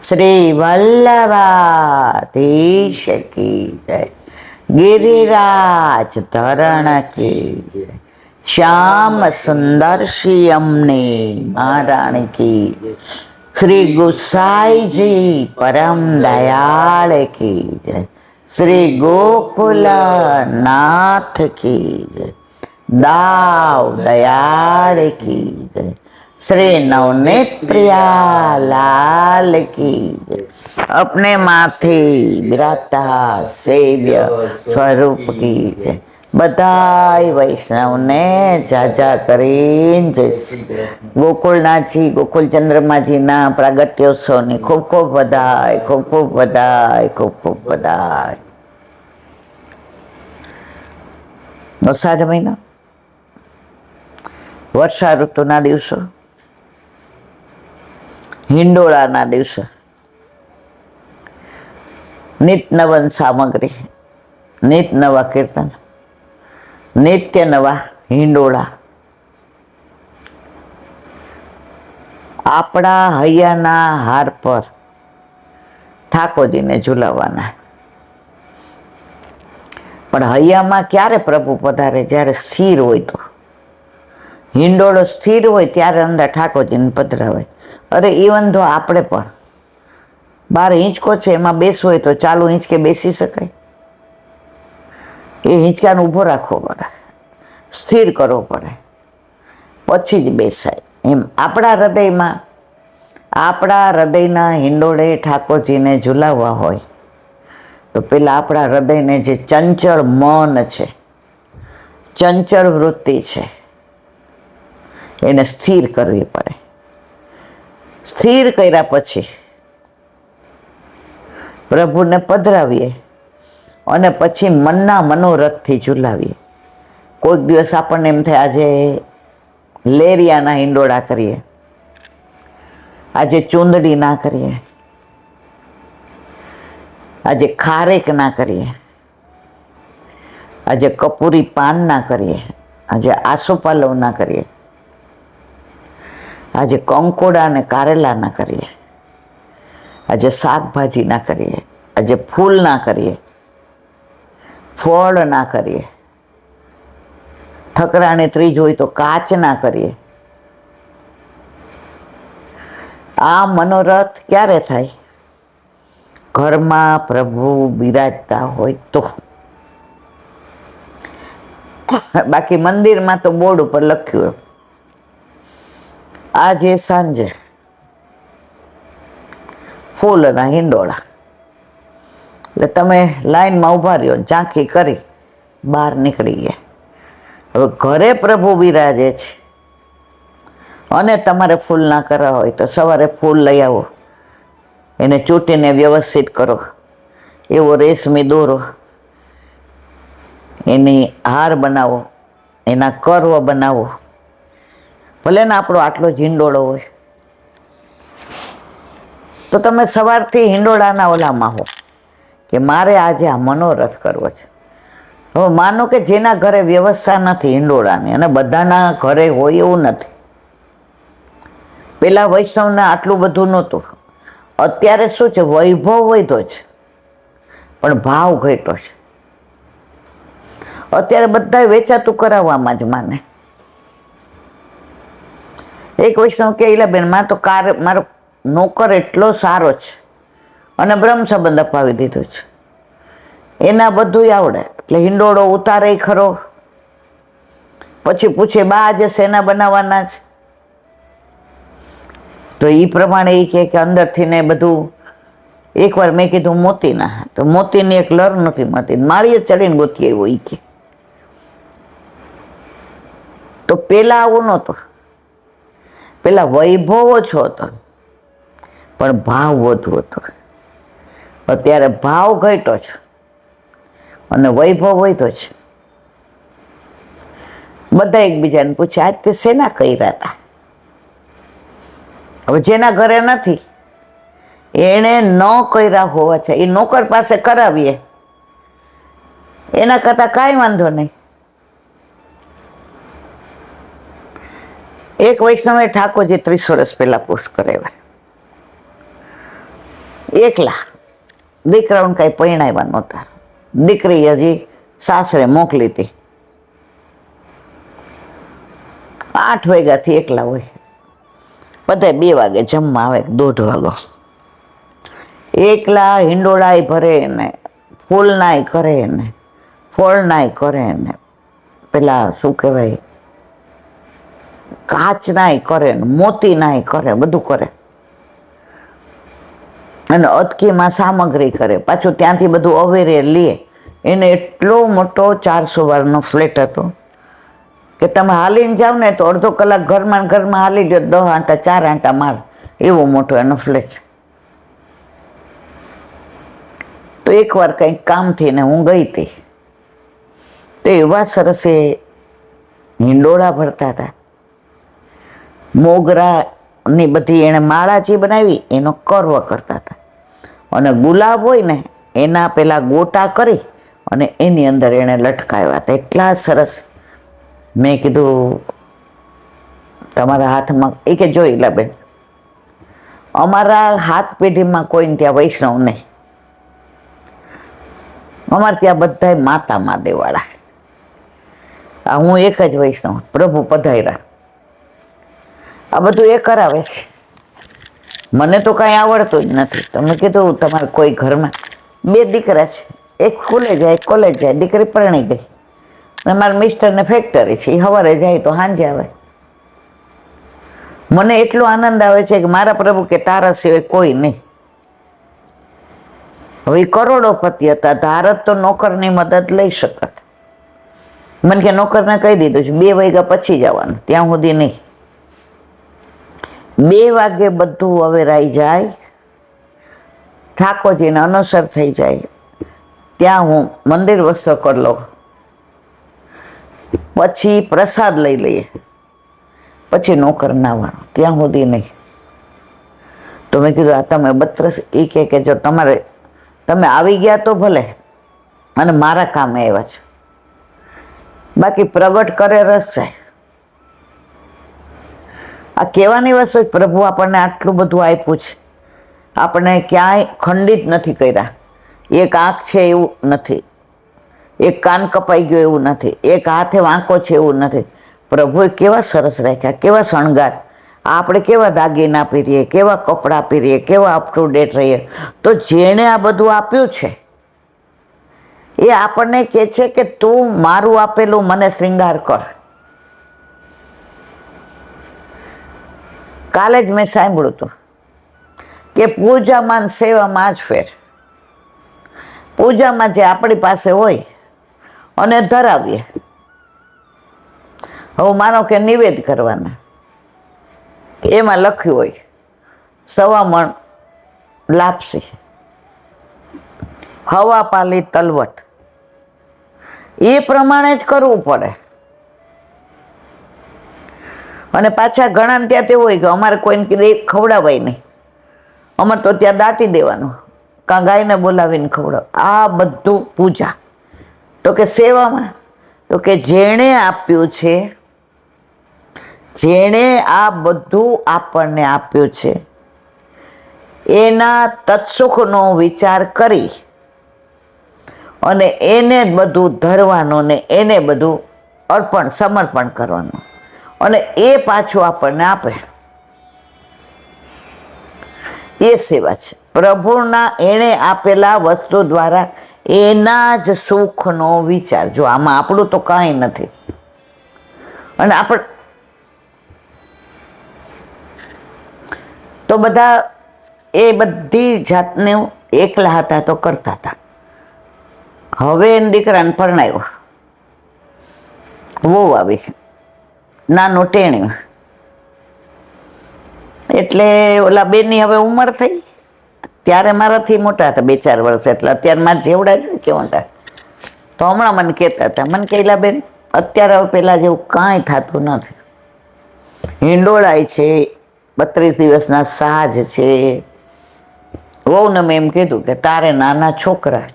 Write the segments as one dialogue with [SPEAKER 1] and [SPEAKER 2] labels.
[SPEAKER 1] શ્રી વલ્લભાધીશ કી જય, गिरिराज धरण की जय, श्याम सुंदर श्री अमने महाराणी की, श्री गुसाई जी परम दयाल की जय, श्री गोकुल नाथ की जय, दाव दयाल की जय, श्री नवनीत प्रिया लाल की जय, अपने माथे बिराता सेव्य स्वरूप की जय। बधाई वैष्णव ने जाजा करीन जय गोकुलनाथ जी गोकुल चंद्रमा जी ना प्रागट्योत्सव ने खूब खूब बधाई, खूब खूब बधाई, खूब खूब बधाई। अषाढ़ महीना वर्षा ऋतुना दिवसो, हिंडोळाना दिवसो, नित नवन सामग्री, नित नवा कीर्तन, नित्य नवा हिंडोळा, आपड़ा हૈયાના હાર પર ઠાકોરજીને ઝુલાવવાના। પણ હૈયામાં ક્યારે પ્રભુ પધારે? જ્યારે સ્થિર હોય તો। हिंडोळो स्थिर होय त्यारे अंदर ठाकोरजीने पधरावे। अरे इवन तो आपणे पण 12 हिंचको छे एमां बेसवो होय तो चालू हिंचके बेसी शकाय? ए हिंचकाने ऊभो राखવો પડે, स्थिर करવો પડે, પછી જ બેસાય। એમ આપણા હૃદયના हिंडोळे ठाकोरजीने ઝુલાવવા હોય તો પેલા આપણા હૃદયને જે ચંચળ મન છે, ચંચળ વૃત્તિ છે, એને સ્થિર કરવી પડે। સ્થિર કર્યા પછી પ્રભુને પધરાવીએ અને પછી મનના મનોરથથી ઝુલાવીએ। કોઈક દિવસ આપણને એમ થાય આજે લેરિયાના હિંડોળા કરીએ, આજે ચૂંદડી ના કરીએ, આજે ખારેક ના કરીએ, આજે કપૂરી પાન ના કરીએ, આજે આસોપાલવ ના કરીએ, આજે કંકોડા ને કારેલા ના કરીએ, આજે શાકભાજી ના કરીએ, આજે ફૂલ ના કરીએ, ફળ ના કરીએ, ઠકરાણે ત્રીજ હોય તો કાચ ના કરીએ। આ મનોરથ ક્યારે થાય? ઘરમાં પ્રભુ બિરાજતા હોય તો। બાકી મંદિરમાં તો બોર્ડ ઉપર લખ્યું આજે સાંજે ફૂલના હિંડોળા, એટલે તમે લાઈનમાં ઊભા રહ્યો, ઝાંખી કરી બહાર નીકળી ગયા। હવે ઘરે પ્રભુ બિરાજે છે અને તમારે ફૂલ ના કરવા હોય તો સવારે ફૂલ લઈ આવો, એને ચૂંટીને વ્યવસ્થિત કરો, એવો રેશમી દોરો, એની હાર બનાવો, એના કર્વ બનાવો। ભલે ને આપણો આટલો જ હિંડોળો હોય તો તમે સવારથી હિંડોળાના ઓલામાં હો કે મારે આજે આ મનોરથ કરવો છે। હવે માનો કે જેના ઘરે વ્યવસ્થા નથી હિંડોળાની, અને બધાના ઘરે હોય એવું નથી। પેલા વૈષ્ણવને આટલું બધું નહોતું, અત્યારે શું છે, વૈભવ વધ્યો છે પણ ભાવ ઘટ્યો છે। અત્યારે બધા વેચાતું કરાવવામાં જ માને। એક વૈષ્ણવ કે ઈલાબેન મારો નોકર એટલો સારો છે અને બ્રહ્મ સંબંધ અપાવી દીધો છે, એના બધું આવડે, એટલે હિંડોળો ઉતારે ખરો, પછી પૂછે બા આજે શેના બનાવવાના છે? તો એ પ્રમાણે એ કહે કે અંદરથી ને બધું, એકવાર મેં કીધું મોતીના, તો મોતીની એક લર નથી મળતી, માળીએ ચડીને ગોતી આવ્યો એ કે। તો પેલા આવું નહોતું, પેલા વૈભવ ઓછો હતો પણ ભાવ વધુ હતો। અત્યારે ભાવ ઘટ્યો છે અને વૈભવ વધ્યો છે। બધા એકબીજાને પૂછે આજ તે શેના કર્યા હતા? હવે જેના ઘરે નથી એણે ન કર્યા હોવા છે, એ નોકર પાસે કરાવીએ એના કરતાં કાંઈ વાંધો નહીં। એક વૈષ્ણવે ઠાકોરજી 30 વર્ષ પહેલા પોસ્ટ કરાવ્યા, એકલા, દીકરાઓને કાંઈ પરણાવ્યા નહોતા, દીકરી હજી સાસરે મોકલી હતી. 8 વાગ્યાથી એકલા હોય, બધા 2 વાગે જમવા આવે, 1:30 વાગો. એકલા હિંડોળાય ભરે ને, ફૂલનાય કરે ને, ફળનાય કરે ને, પેલા શું કહેવાય, કાચનાય કરે ને, મોતીનાય કરે, બધું કરે. અને અટકીમાં સામગ્રી કરે, પાછું ત્યાંથી બધું અવેરે લે. એને એટલો મોટો 400 વારનો ફ્લેટ હતો કે તમે હાલીને જાઓ ને તો અડધો કલાક ઘરમાં હાલી લ્યો, 10 આંટા 4 આંટા માર, એવો મોટો એનો ફ્લેટ. તો એકવાર કંઈક કામથી ને હું ગઈ હતી, તો એવા સરસ એ હિંડોળા ભરતા હતા. મોગરાની બધી એણે માળા જે બનાવી એનો કર્વ કરતા હતા, અને ગુલાબ હોય ને એના પેલા ગોટા કરી અને એની અંદર એણે લટકાવ્યા હતા, એટલા સરસ. મેં કીધું તમારા હાથમાં, એ કે જોઈ લા બેન, અમારા હાથ પેઢીમાં કોઈને ત્યાં વૈષ્ણવ નહીં, અમારે ત્યાં બધાય માતા મહાદેવવાળા. આ હું એક જ વૈષ્ણવ, પ્રભુ પધાર્યા. આ બધું એ કરાવે છે, મને તો કાંઈ આવડતું જ નથી. તમે કીધું તમારે કોઈ ઘરમાં 2 દીકરા છે, એક સ્કૂલે જાય, કોલેજ જાય, દીકરી પરણી ગઈ, અને મારા મિસ્ટરને ફેક્ટરી છે, એ સવારે જાય તો સાંજે આવે. મને એટલો આનંદ આવે છે કે મારા પ્રભુ કે તારા સિવાય કોઈ નહીં. હવે કરોડોપતિ હતા, ધારત તો નોકરની મદદ લઈ શકત. મને કે નોકરને કહી દીધું છે 2 વાગ્યા પછી જવાનું, ત્યાં સુધી નહીં. 2 વાગે બધું અવેરાઈ જાય, ઠાકોરજીને અનુસર થઈ જાય, ત્યાં હું મંદિર વસ્ત્ર કરી લઉં, પછી પ્રસાદ લઈ લઈએ, પછી નોકર નાવાનું, ત્યાં સુધી નહીં. તો મેં કીધું આ તમે 32, એ કે જો તમે આવી ગયા તો ભલે, અને મારા કામે આવ્યા છે, બાકી પ્રગટ કરે રસ છે. આ કહેવાની વસ્તુ, પ્રભુ આપણને આટલું બધું આપ્યું છે, આપણે ક્યાંય ખંડિત નથી કર્યા. એક આંખ છે એવું નથી, એક કાન કપાઈ ગયો એવું નથી, એક હાથે વાંકો છે એવું નથી. પ્રભુએ કેવા સરસ રાખ્યા, કેવા શણગાર. આપણે કેવા દાગીના પહેરીએ, કેવા કપડાં પહેરીએ, કેવા અપ ટુ ડેટ રહીએ. તો જેણે આ બધું આપ્યું છે એ આપણને કહે છે કે તું મારું આપેલું મને શ્રૃંગાર કર. કાલે જ મેં સાંભળ્યું હતું કે પૂજામાં સેવામાં જ ફેર. પૂજામાં જે આપણી પાસે હોય અને ધરાવીએ, હવે માનો કે નિવેદ કરવાના, એમાં લખ્યું હોય 1.25 મણ લાપસી, હવા પાલી તલવટ, એ પ્રમાણે જ કરવું પડે. અને પાછા ઘણા ત્યાં તેવું હોય કે અમારે કોઈને કીધે ખવડાવાય નહીં, અમારે તો ત્યાં દાટી દેવાનું, કાં ગાયને બોલાવીને ખવડાવ. આ બધું પૂજા. તો કે સેવામાં, તો કે જેણે આપ્યું છે, જેણે આ બધું આપણને આપ્યું છે, એના તત્સુખનો વિચાર કરી અને એને બધું ધરવાનું ને એને બધું અર્પણ સમર્પણ કરવાનું, અને એ પાછું આપણને આપે. એ સેવા છે પ્રભુના. એણે આપેલા વસ્તુ દ્વારા એના જ સુખનો વિચાર. જો આમાં આપણું તો કાંઈ નથી. અને આપણે તો બધા એ બધી જાતને એકલા હતા તો કરતા હતા. હવે એને દીકરાને પરણાવ્યો, વહુ આવી, નાનું ટેણ્યું, એટલે ઓલા બેનની હવે ઉંમર થઈ. ત્યારે મારાથી મોટા હતા 2-4 વર્ષ, એટલે અત્યારે મારે જેવડા જ કેવું હતા. તો હમણાં મને કહેતા હતા, મને કહેલા બેન અત્યારે હવે પહેલાં જેવું કાંઈ થતું નથી. હિંડોળાય છે, 32 દિવસના સાજ છે. વહુને મેં એમ કીધું કે તારે નાના છોકરા,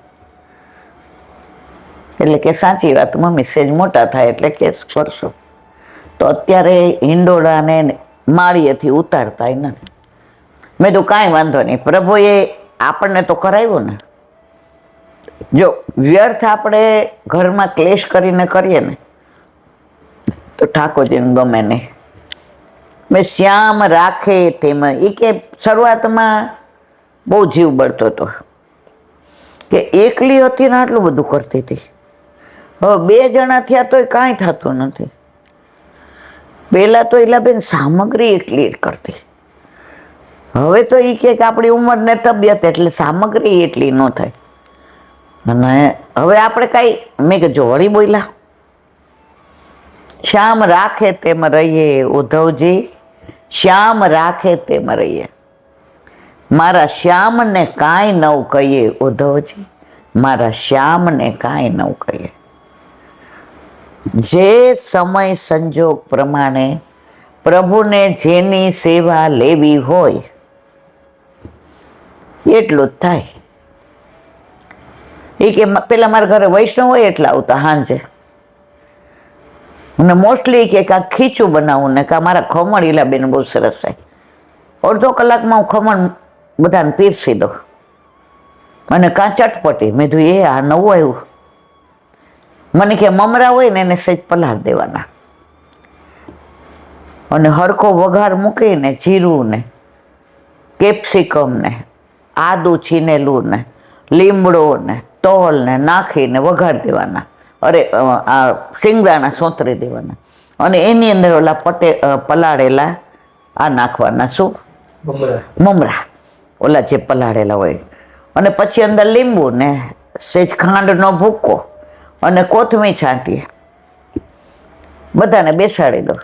[SPEAKER 1] એટલે કે સાચી વાત મમ્મી, સેજ મોટા થાય એટલે કેસ કરશો. તો અત્યારે હિંડોળાને માળીએથી ઉતારતાય નથી. મેં તો કાંઈ વાંધો નહીં, પ્રભુએ આપણને તો કરાવ્યું ને. જો વ્યર્થ આપણે ઘરમાં ક્લેશ કરીને કરીએ ને તો ઠાકોરજીને ગમે નહીં. મેં શ્યામ રાખે તેમાં એ કે શરૂઆતમાં બહુ જીવ બળતો હતો કે એકલી હતી ને આટલું બધું કરતી હતી. હવે 2 જણા થયા તોય કાંઈ થતું નથી. પહેલાં તો એલાબેન સામગ્રી એકલી કરતી. હવે તો એ કે આપણી ઉંમર ને તબિયત એટલે સામગ્રી એટલી ન થાય. અને હવે આપણે કાંઈ મેં કે જો વળી બોલ્યા શ્યામ રાખે તેમ રહીએ ઉદ્ધવજી, શ્યામ રાખે તેમ રહીએ. મારા શ્યામને કાંઈ નવ કહીએ ઉદ્ધવજી, મારા શ્યામને કાંઈ નવ કહીએ. જે સમય સંજોગ પ્રમાણે પ્રભુને જેની સેવા લેવી હોય એટલું જ થાય. એ કે પેલા મારા ઘરે વૈષ્ણવ હોય એટલા આવતા સાંજે, અને મોસ્ટલી કે કાંક ખીચું બનાવું ને કાં મારા ખમણ ઈલાબેન બહુ સરસ થાય. અડધો કલાકમાં હું ખમણ બધાને પીરસી દઉં અને કાં ચટપટી. મેં કીધું એ આ નવું આવ્યું. મને કે મમરા હોય ને એને સહેજ પલાળ દેવાના અને હરખો વઘાર મૂકીને જીરું ને કેપ્સિકમ ને આદું છીનેલું ને લીમડો ને તલ ને નાખીને વઘાર દેવાના. અરે આ સિંગદાણા સોંતરી દેવાના અને એની અંદર ઓલા પલાળેલા આ નાખવાના. શું? મમરા ઓલા જે પલાળેલા હોય. અને પછી અંદર લીંબુ ને સહેજ ખાંડનો ભૂક્કો અને કોથમીર છાંટીએ, બધાને બેસાડી દો.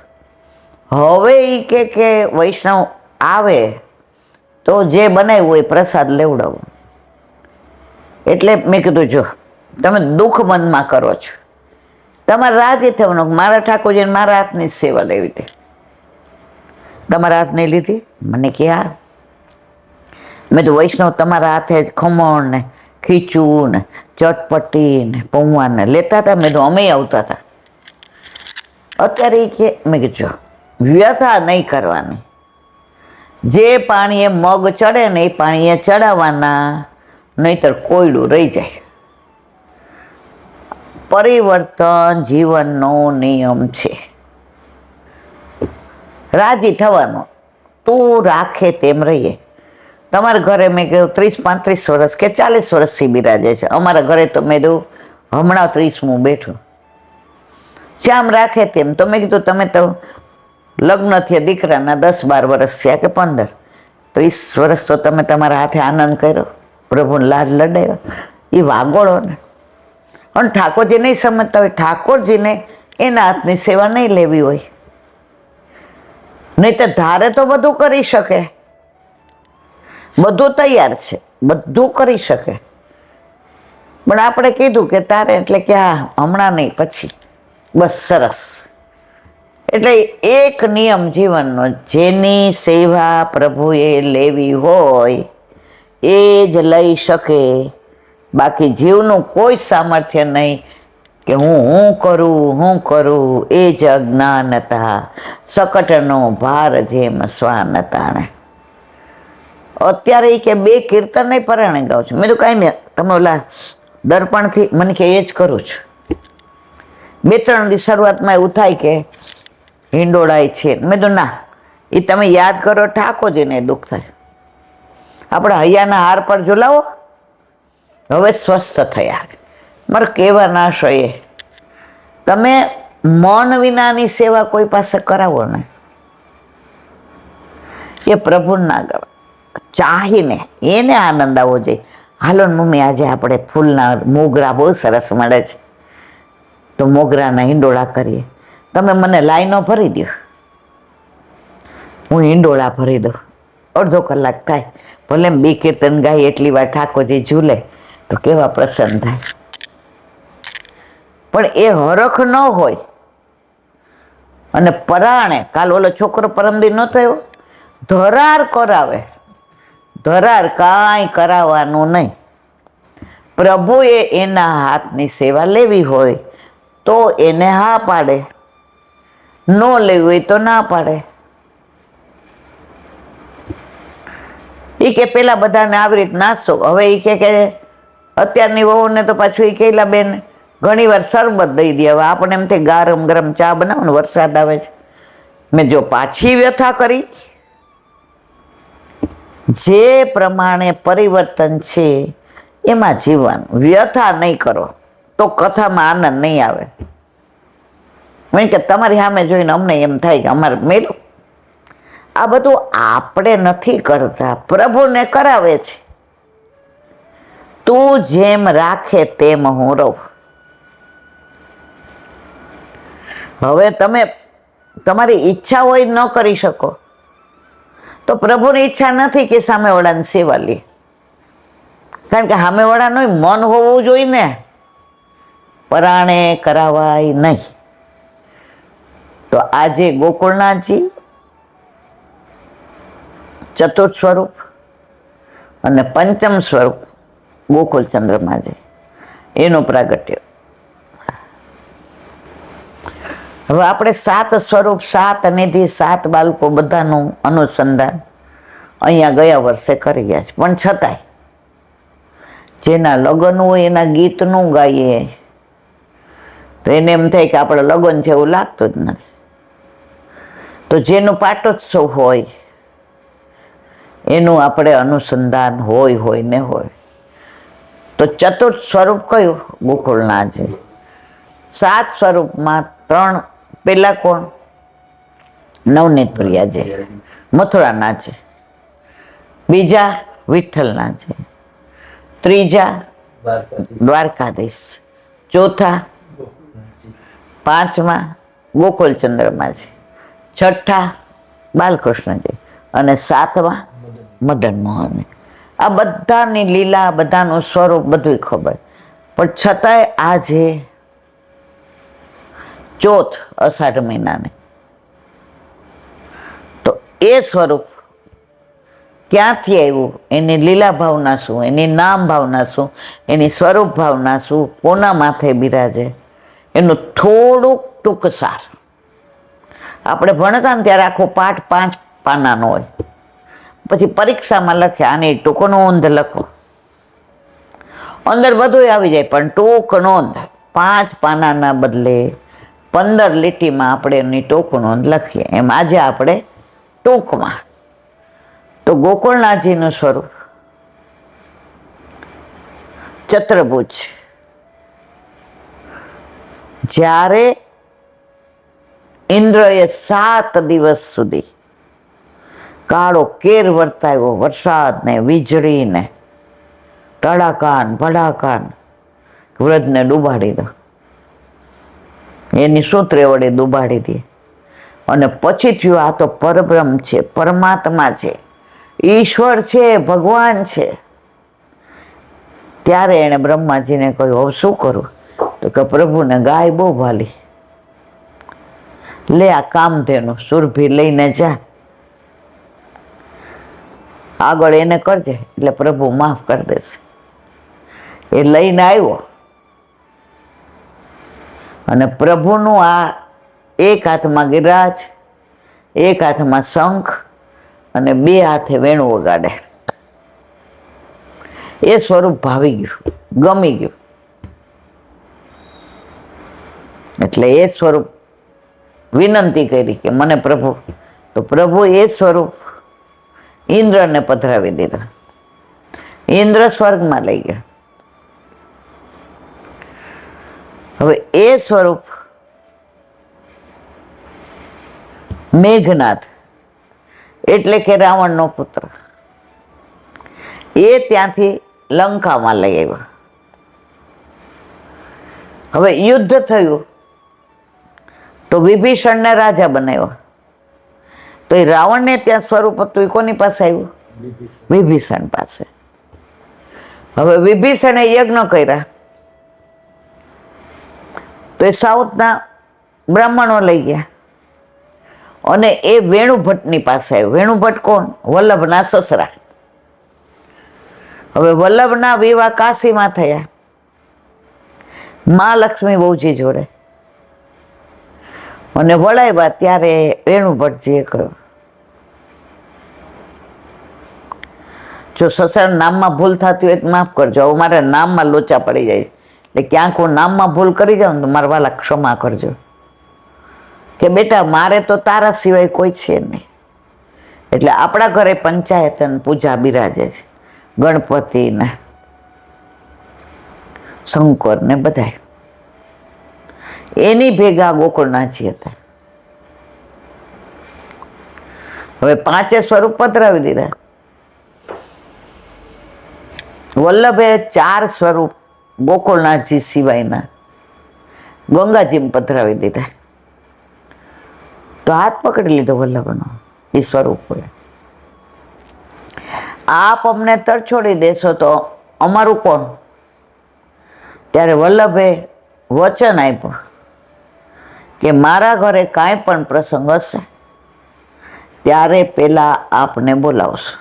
[SPEAKER 1] હવે એ કે વૈષ્ણવ આવે તો જે બનાવ્યું હોય પ્રસાદ લેવડાવો. એટલે મેં કીધું જો તમે દુઃખ મનમાં કરો છો, તમારે રાજી થવાનું મારા ઠાકોરજીને મારા હાથની જ સેવા લેવી હતી. તમારા હાથની લીધી? મને કે હા. મેં તો વૈષ્ણવ તમારા હાથે જ ખમણ ને ખીચું ને ચટપટી ને પૌવા ને લેતા હતા. મેં તો અમે આવતા હતા. અત્યારે એ કે મેં કીધું વ્યથા નહીં કરવાની. જે પાણીએ મગ ચડે ને એ પાણીએ ચડાવવાના, નહીતર કોયડું રહી જાય. પરિવર્તન જીવનનો નિયમ છે. રાજી થવાનો. તું રાખે તેમ રહીએ. તમારા ઘરે મેં કહ્યું 30-35 વર્ષ કે 40 વર્ષથી બિરાજે છે. અમારા ઘરે તો મેં કહ્યું હમણાં 30મું બેઠું. શ્યામ રાખે તેમ. તો મેં કીધું તમે તો લગ્ન થયા દીકરાના 10-12 વર્ષ થયા કે 15, 30 વર્ષ તો તમે તમારા હાથે આનંદ કર્યો, પ્રભુને લાજ લડાવ્યો. એ વાગોળો ને. અને ઠાકોરજી નહીં સમજતા હોય, ઠાકોરજીને એના હાથની સેવા નહીં લેવી હોય. નહીં તો ધારે તો બધું કરી શકે, બધું તૈયાર છે, બધું કરી શકે. પણ આપણે કીધું કે તારે એટલે કે હા હમણાં નહીં પછી બસ સરસ. એટલે એક નિયમ જીવનનો, જેની સેવા પ્રભુએ લેવી હોય એ જ લઈ શકે. બાકી જીવનું કોઈ સામર્થ્ય નહીં કે હું કરું. એ જ અજ્ઞાનતા સકટનો ભાર જેમ શ્વાન તાણે. અત્યારે એ કે 2 કીર્તન નહીં પરાણે ગાઉં છું. મેં તો કાંઈ નહીં, તમે ઓલા દર્પણથી મને કે એ જ કરું છું. 2-3 દી શરૂઆતમાં એવું થાય કે હિંડોળાય છે. મેં તો ના, એ તમે યાદ કરો ઠાકોરજીને દુઃખ થાય. આપણે હૈયાના હાર પર ઝુલાવો. હવે સ્વસ્થ થયા. મારે કહેવા ના શોએ તમે મન વિનાની સેવા કોઈ પાસે કરાવો ને એ પ્રભુ ના ગમે. ચાહીને એને આનંદ આવવો જોઈએ. હાલો મમ્મી આજે આપણે ફૂલના મોગરા બહુ સરસ મળે છે તો મોગરાના હિંડોળા કરીએ. તમે મને લાઈનો ભરી દો, હું હિંડોળા ભરી દઉં. અડધો કલાક થાય. ભલે 2 કીર્તન ગાય એટલી વાર ઠાકોરજી ઝૂલે તો કેવા પ્રસન્ન થાય. પણ એ હરખ ન હોય અને પરાણે કાલ ઓલો છોકરો પરમદી નહોતો એવો ધરાર કરાવે. ધરાર કાંઈ કરાવવાનું નહીં. પ્રભુએ એના હાથની સેવા લેવી હોય તો એને હા પાડે, ન લેવી હોય તો ના પાડે. એ કે પેલા બધાને આવી રીત નાસ્તો, હવે એ કે અત્યારની વહુને તો પાછું એ કેલા બેન ઘણી વાર શરબત દઈ દે. હવે આપણે એમ થાય ગરમ ગરમ ચા બનાવો ને, વરસાદ આવે છે. મેં જો પાછી વ્યથા કરી, જે પ્રમાણે પરિવર્તન છે એમાં જીવવાનું. વ્યથા નહીં કરો તો કથામાં આનંદ નહીં આવે. કે તમારી સામે જોઈને અમને એમ થાય કે અમારે મેલું. આ બધું આપણે નથી કરતા, પ્રભુને કરાવે છે. તું જેમ રાખે તેમ હું રહું. હવે તમે તમારી ઈચ્છા હોય ન કરી શકો તો પ્રભુની ઈચ્છા નથી કે સામેવાળાની સેવા લે. કારણ કે સામેવાળાનું મન હોવું જોઈએ ને. પરાણે કરાવાય નહીં. તો આજે ગોકુળનાથજી ચતુર્થ સ્વરૂપ અને પંચમ સ્વરૂપ ગોકુળચંદ્રમાજી, એનું પ્રાગટ્ય. હવે આપણે 7 સ્વરૂપ, 7 નિધિ, 7 બાળકો બધાનું અનુસંધાન અહીંયા ગયા વર્ષે કરી ગયા છે. પણ છતાંય જેના લગ્ન હોય એના ગીતનું ગાઈએ તો એને એમ થાય કે આપણે લગ્ન છે એવું લાગતું જ નથી. તો જેનું પાટોત્સવ હોય એનું આપણે અનુસંધાન હોય ને હોય. તો ચતુર્થ સ્વરૂપ કયું? ગોકુળનાથજી. 7 સ્વરૂપમાં 3 પેલા કોણ? નવનીત પ્રિયાજી, મથુરાનાથજી. બીજા વિઠ્ઠલનાથજી. ત્રીજા દ્વારકાધીશ. ચોથા, 5મા ગોકુળચંદ્રમાજી. 6ઠા બાલકૃષ્ણજી અને 7મા મદન મોહન. આ બધાની લીલા, બધાનું સ્વરૂપ બધું ખબર. પણ છતાંય આજે ચોથ અષાઢ મહિનાને તો એ સ્વરૂપ ક્યાંથી આવ્યું, એની લીલા ભાવના શું, એની નામ ભાવના શું, એની સ્વરૂપ ભાવના શું, કોના માથે બિરાજે, એનું થોડુંક ટૂંક સાર. આપણે ભણતા ને ત્યારે આખો પાઠ 5 પાનાનો હોય. પછી પરીક્ષામાં લખે આની ટૂંક નોંધ લખો. અંદર બધું આવી જાય પણ ટૂંક નોંધ 5 પાનાના બદલે 15 લીટીમાં આપણે એની ટૂંક નોંધ લખીએ. એમ આજે આપણે ટૂંકમાં. તો ગોકુળનાથજીનું સ્વરૂપ ચતુર્ભુજ. જ્યારે ઇન્દ્રએ 7 દિવસ સુધી કાળો કેર વર્તાવ્યો, વરસાદને, વીજળીને, તડાકાન ભડાકાન, વ્રજને ડૂબાડી દો. એની સૂત્રે વડે ડૂબાડી દે. અને પછી થયું આ તો પરબ્રહ્મ છે, પરમાત્મા છે, ઈશ્વર છે, ભગવાન છે. ત્યારે એણે બ્રહ્માજીને કહ્યું હવે શું કરું? તો કે પ્રભુને ગાય બહુ ભાલી, લે આ કામધેનુ સુરભી લઈને જા, આગળ એને કરજે એટલે પ્રભુ માફ કરી દેશે. એ લઈને આવ્યો અને પ્રભુનું આ એક હાથમાં ગિરિરાજ, એક હાથમાં શંખ અને 2 હાથે વેણું વગાડે. એ સ્વરૂપ ભાવી ગયું, ગમી ગયું. એટલે એ સ્વરૂપ વિનંતી કરી કે મને પ્રભુ. તો પ્રભુ એ સ્વરૂપ ઇન્દ્રને પધરાવી દીધા. ઇન્દ્ર સ્વર્ગમાં લઈ ગયા. હવે એ સ્વરૂપ મેઘનાથ એટલે કે રાવણનો પુત્ર, એ ત્યાંથી લંકામાં લઈ આવ્યા. હવે યુદ્ધ થયું તો વિભીષણને રાજા બનાવ્યો. તો એ રાવણને ત્યાં સ્વરૂપ હતું એ કોની પાસે આવ્યું? વિભીષણ પાસે. હવે વિભીષણે યજ્ઞ કર્યા તો એ સાઉથના બ્રાહ્મણો લઈ ગયા અને એ વેણુભટ્ટની પાસે આવ્યો. વેણુભટ્ટ કોણ? વલ્લભના સસરા. હવે વલ્લભના વિવાહ કાશીમાં થયા મહાલક્ષ્મી બહુજી જોડે. અને વળાવ્યા ત્યારે વેણુભટ્ટજીએ કહ્યું જો સસરા નામમાં ભૂલ થતી હોય તો માફ કરજો. હવે મારે નામમાં લોચા પડી જાય એટલે ક્યાંક હું નામમાં ભૂલ કરી જાઉં તો મારા વાલા ક્ષમા કરજો. કે બેટા મારે તો તારા સિવાય કોઈ છે નહીં. એટલે આપણા ઘરે પંચાયત અને પૂજા બિરાજે છે, ગણપતિ ને શંકર ને બધા. એની ભેગા ગોકુળનાથજી હતા. હવે 5 સ્વરૂપ પધરાવી દીધા. વલ્લભે 4 સ્વરૂપ ગોકુળનાથજી સિવાયના ગંગાજીમાં પધરાવી દીધા. તો હાથ પકડી લીધો વલ્લભનો એ સ્વરૂપ. આપ અમને તરછોડી દેશો તો અમારું કોણ? ત્યારે વલ્લભે વચન આપ્યું કે મારા ઘરે કાંઈ પણ પ્રસંગ હશે ત્યારે પહેલા આપને બોલાવશો.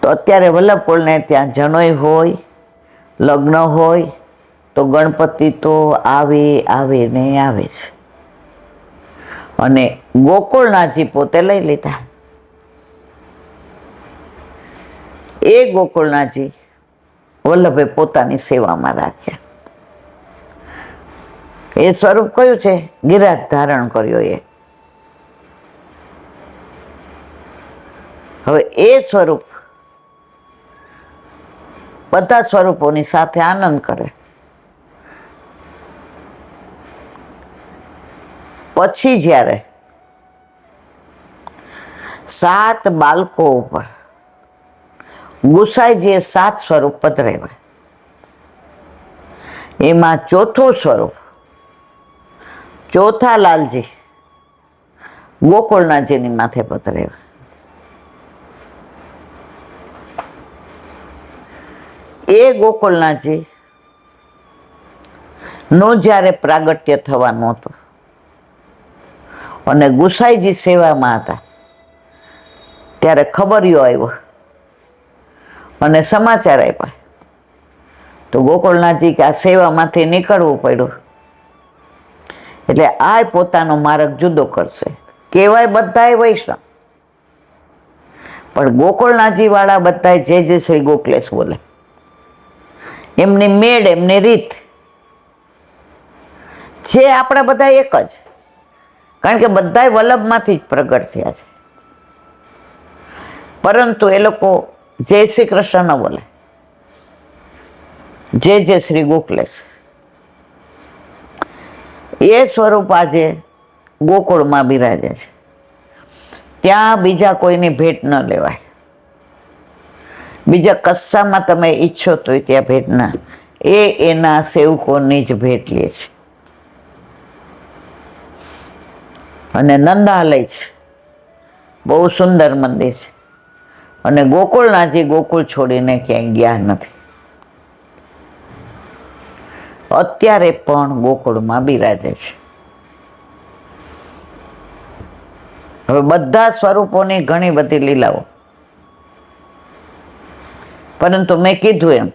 [SPEAKER 1] તો અત્યારે વલ્લભકુળને ત્યાં જનોઈ હોય, લગ્ન હોય તો ગણપતિ તો આવે ને આવે છે. અને ગોકુળનાથજી પોતે લઈ લીધા. એ ગોકુળનાથજી વલ્લભે પોતાની સેવામાં રાખ્યા. એ સ્વરૂપ કયું છે? ગિરાજ ધારણ કર્યો એ. હવે એ સ્વરૂપ બધા સ્વરૂપોની સાથે આનંદ કરે. પછી જ્યારે 7 બાળકો ઉપર ગુસાઈજીએ 7 સ્વરૂપ પધરાવ્યા. એમાં ચોથું સ્વરૂપ ચોથા લાલજી ગોકુળનાથજીની માથે પધરાવ્યા. એ ગોકુળનાથજી નું જ્યારે પ્રાગટ્ય થવાનું હતું અને ગુસાઈજી સેવામાં હતા ત્યારે ખબરિયો આવ્યો અને સમાચાર આપ્યા. તો ગોકુળનાથજી કે આ સેવામાંથી નીકળવું પડ્યું એટલે આ પોતાનો માર્ગ જુદો કરશે. કહેવાય બધાય વૈષ્ણવ, પણ ગોકુળનાથજી વાળા બધા જે શ્રી ગોકલેશ બોલે. એમની મેળ, એમની રીત છે આપણે બધા એક જ. કારણ કે બધા વલ્લભમાંથી જ પ્રગટ થયા છે. પરંતુ એ લોકો જય શ્રી કૃષ્ણ ન બોલે, જે શ્રી ગોકલેશ. એ સ્વરૂપ આજે ગોકુળમાં બિરાજે છે. ત્યાં બીજા કોઈની ભેટ ન લેવાય. બીજા કશામાં તમે ઈચ્છો તો ત્યાં ભેટ ના, એના સેવકોની જ ભેટ લે છે. અને નંદાલય છે, બહુ સુંદર મંદિર છે. અને ગોકુળનાથજી ગોકુળ છોડીને ક્યાંય ગયા નથી. અત્યારે પણ ગોકુળમાં બિરાજે છે. હવે બધા સ્વરૂપોની ઘણી બધી લીલાઓ, પરંતુ મેં કીધું એમ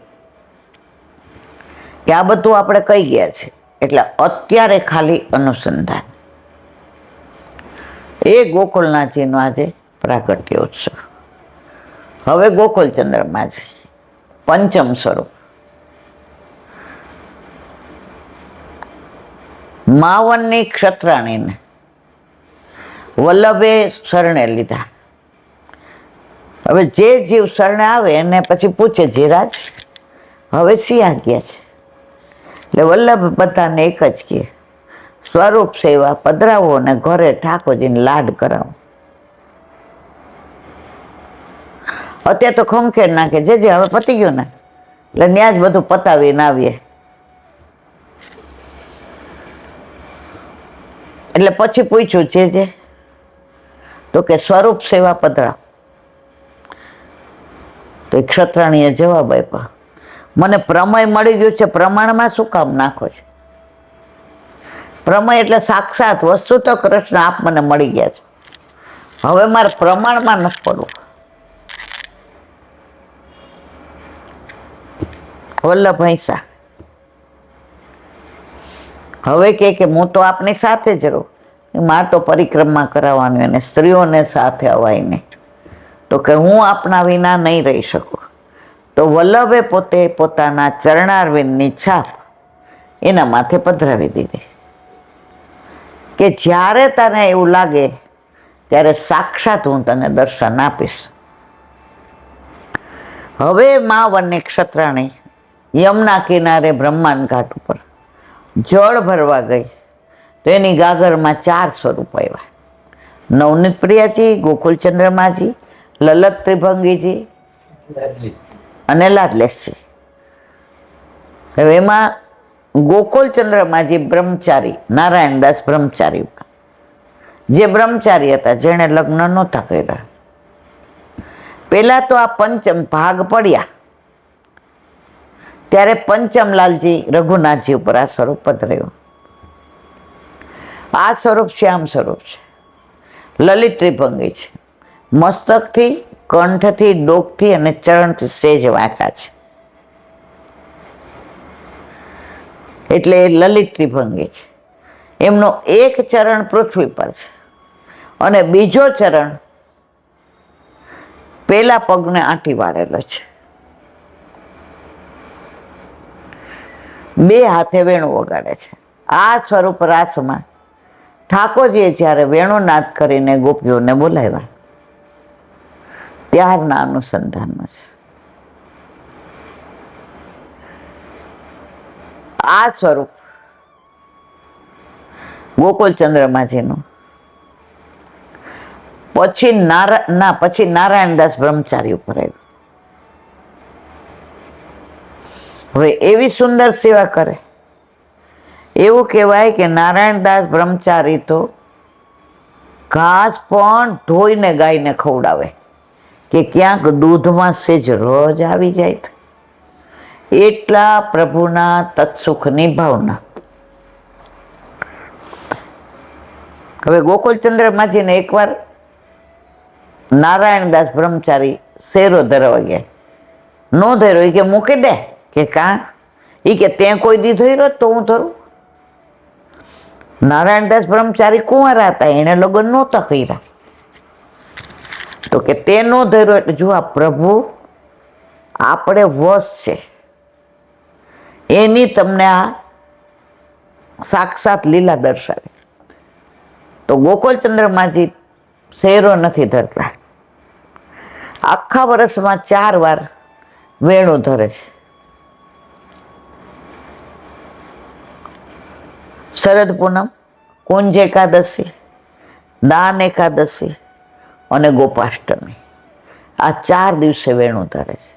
[SPEAKER 1] કે આ બધું આપણે કહી ગયા છે. એટલે અત્યારે ખાલી અનુસંધાન. એ ગોકુળનાથજીનો આજે પ્રાગટ્ય ઉત્સવ. હવે ગોકુળ ચંદ્રમાં છે 5મ સ્વરૂપ. માવનની ક્ષત્રાણીને વલ્લભે શરણે લીધા. હવે જે જીવ શરણે આવે એને પછી પૂછે જીરાજ હવે શિયા ગયા છે. એટલે વલ્લભ બધાને એક જ કહે, સ્વરૂપ સેવા પધરાવો અને ઘરે ઠાકોરજીને લાડ કરાવો. અત્યારે તો ખંખેર નાખે, જે હવે પતી ગયું ને એટલે ત્યાં જ બધું પતાવીને આવીએ. એટલે પછી પૂછ્યું જે તો કે સ્વરૂપ સેવા પધરાવો. તો એ ક્ષત્રાણીએ જવાબ આપ્યો, મને પ્રમેય મળી ગયું છે, પ્રમાણમાં શું કામ નાખો છે? પ્રમેય એટલે સાક્ષાત વસ્તુ તો કૃષ્ણ આપ મને મળી ગયા છે, હવે મારે પ્રમાણમાં નથી પડવું. વલ્લભ હૈસા હવે કે હું તો આપની સાથે જ રહું, મારે તો પરિક્રમા કરાવવાની અને સ્ત્રીઓને સાથે અવાય નહીં. તો કે હું આપના વિના નહીં રહી શકું. તો વલ્લભે પોતે પોતાના ચરણારવિંદની છાપ એના માથે પધરાવી દીધી કે જ્યારે તને એવું લાગે ત્યારે સાક્ષાત હું તને દર્શન આપીશ. હવે મા વન્ય ક્ષત્રાણી યમુના કિનારે બ્રહ્માંડ ઘાટ ઉપર જળ ભરવા ગઈ તો એની ગાગરમાં 4 સ્વરૂપ આવ્યા. નવનીત પ્રિયાજી, ગોકુલચંદ્રમાજી, લલત ત્રિભંગીજી અને લાડલેસજી. હવે એમાં ગોકુલચંદ્રમાજી બ્રહ્મચારી, નારાયણદાસ બ્રહ્મચારી, જે બ્રહ્મચારી હતા, જેણે લગ્ન નહોતા કર્યા. પેલા તો આ પંચમ ભાગ પડ્યા ત્યારે પંચમલાલજી રઘુનાથજી ઉપર આ સ્વરૂપ પધરાયું. આ સ્વરૂપ શ્યામ સ્વરૂપ છે, લલિત ત્રિભંગી છે. મસ્તકથી, કંઠથી, ડોકથી અને ચરણથી સેજ વાંકા છે, એટલે એ લલિત ત્રિભંગી છે. એમનો એક ચરણ પૃથ્વી પર છે અને બીજો ચરણ પેલા પગને આંટી વાળેલો છે. 2 હાથે વેણુ વગાડે છે. આ સ્વરૂપ રાસમાં ઠાકોરજીએ જ્યારે વેણુનાદ કરીને ગોપીઓને બોલાવ્યા ત્યારના અનુસંધાનનો છે. આ સ્વરૂપ ગોકુલચંદ્રમાજીનું પછી નારાયણદાસ બ્રહ્મચારી ઉપર આવ્યું. હવે એવી સુંદર સેવા કરે, એવું કહેવાય કે નારાયણદાસ બ્રહ્મચારી તો ઘાસ પણ ધોઈને ગાયને ખવડાવે કે ક્યાંક દૂધમાં સેજ રોજ આવી જાય. એટલા પ્રભુના તત્સુખની ભાવના. હવે ગોકુલચંદ્રમાજીને એકવાર નારાયણદાસ બ્રહ્મચારી શેરો ધરવા ગયા. નો ધર્યો, એ કે મૂકી દે, કે કાં, એ કે તે કોઈ દી ધર્યો તો હું ધરું. નારાયણદાસ બ્રહ્મચારી કુંવારા હતા, એને લગ્ન નહોતા કર્યા, તો કે તે નો ધર્યો. એટલે જો આ પ્રભુ આપણે વશ છે, એની તમને આ સાક્ષાત લીલા દર્શાવે. તો ગોકુલચંદ્રમાજી શેરો નથી ધરતા, આખા વર્ષમાં 4 વાર વેણુ ધરે છે. શરદ પૂનમ, કુંજ એકાદશી, દાન એકાદશી અને ગોપાષ્ટમી. આ 4 દિવસે વેણુ ધરે છે.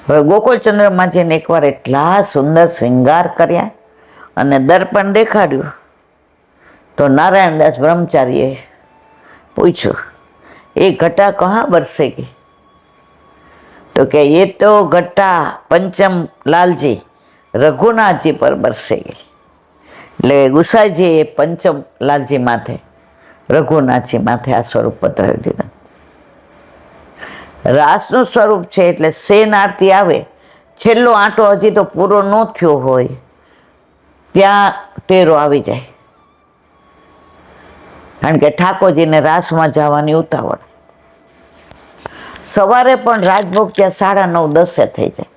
[SPEAKER 1] હવે ગોકુલચંદ્રમાજીને એકવાર એટલા સુંદર શ્રૃંગાર કર્યા અને દર્પણ દેખાડ્યું તો નારાયણદાસ બ્રહ્મચારીએ પૂછ્યું, એ ઘટા કહાં બરસેગી? તો કે એ તો ઘટા પંચમ લાલજી રઘુનાથજી પર બરસેગી. એટલે ગુસાઈજીએ પંચમ લાલજી માથે, રઘુનાથજી માથે આ સ્વરૂપ પધરાવી દીધા. રાસનું સ્વરૂપ છે એટલે સેન આરતી આવે, છેલ્લો આંટો હજી તો પૂરો ન થયો હોય ત્યાં ટેરો આવી જાય, કારણ કે ઠાકોરજીને રાસમાં જવાની ઉતાવળ. સવારે પણ રાજભોગ ત્યાં 9:30 થઈ જાય.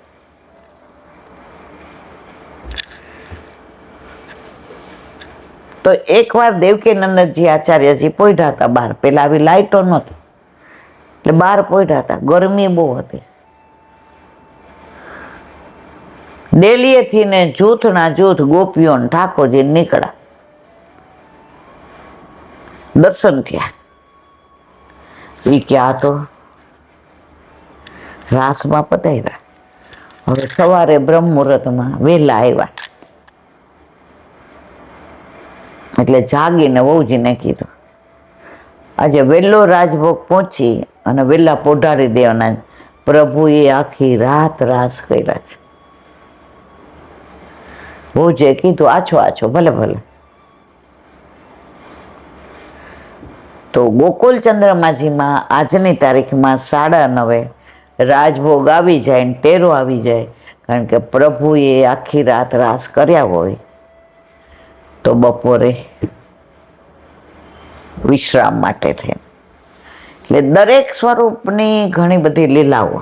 [SPEAKER 1] તો એકવાર દેવકીનંદનજી આચાર્યજી પોઢ્યા હતા બહાર. પેલા આવી લાઇટો નહોતી એટલે બહાર પોઢ્યા હતા, ગરમી બહુ હતી. ડેલીએથી ને જૂથના જૂથ ગોપીઓ ઠાકોરજી નીકળ્યા, દર્શન થયા. એ ક્યાં તો રાસમાં પધાર્યા. હવે સવારે બ્રહ્મ મુહૂર્તમાં વહેલા આવ્યા એટલે જાગીને વહુજીને કીધું, આજે વહેલો રાજભોગ પહોંચી અને વહેલા પોઢાડી દેવાના. પ્રભુએ આખી રાત રાસ કર્યા છે. વહુજીએ કીધું, આછો ભલે ભલે. તો ગોકુલચંદ્રમાજીમાં આજની તારીખમાં 9:30 રાજભોગ આવી જાય ને ટેરો આવી જાય, કારણ કે પ્રભુએ આખી રાત રાસ કર્યા હોય તો બપોરે વિશ્રામ માટે થઈને એટલે દરેક સ્વરૂપની ઘણી બધી લીલાઓ.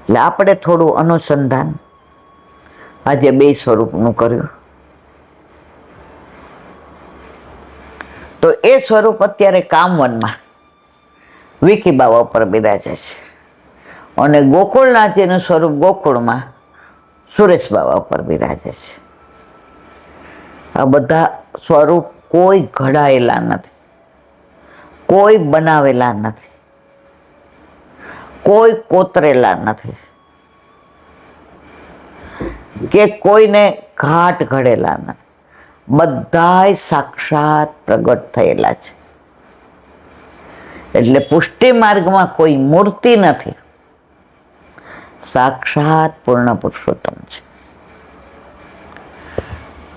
[SPEAKER 1] એટલે આપણે થોડું અનુસંધાન આજે 2 સ્વરૂપનું કર્યું. તો એ સ્વરૂપ અત્યારે કામવનમાં વિકી બાવા ઉપર બિરાજે છે અને ગોકુળનાથજીનું સ્વરૂપ ગોકુળમાં સુરેશ બાવા ઉપર બિરાજે છે. આ બધા સ્વરૂપ કોઈ ઘડાયેલા નથી, કોઈ બનાવેલા નથી, કોઈ કોતરેલા નથી કે કોઈને ઘાટ ઘડેલા નથી. બધાય સાક્ષાત પ્રગટ થયેલા છે. એટલે પુષ્ટિ માર્ગમાં કોઈ મૂર્તિ નથી, સાક્ષાત પૂર્ણ પુરુષોત્તમ છે.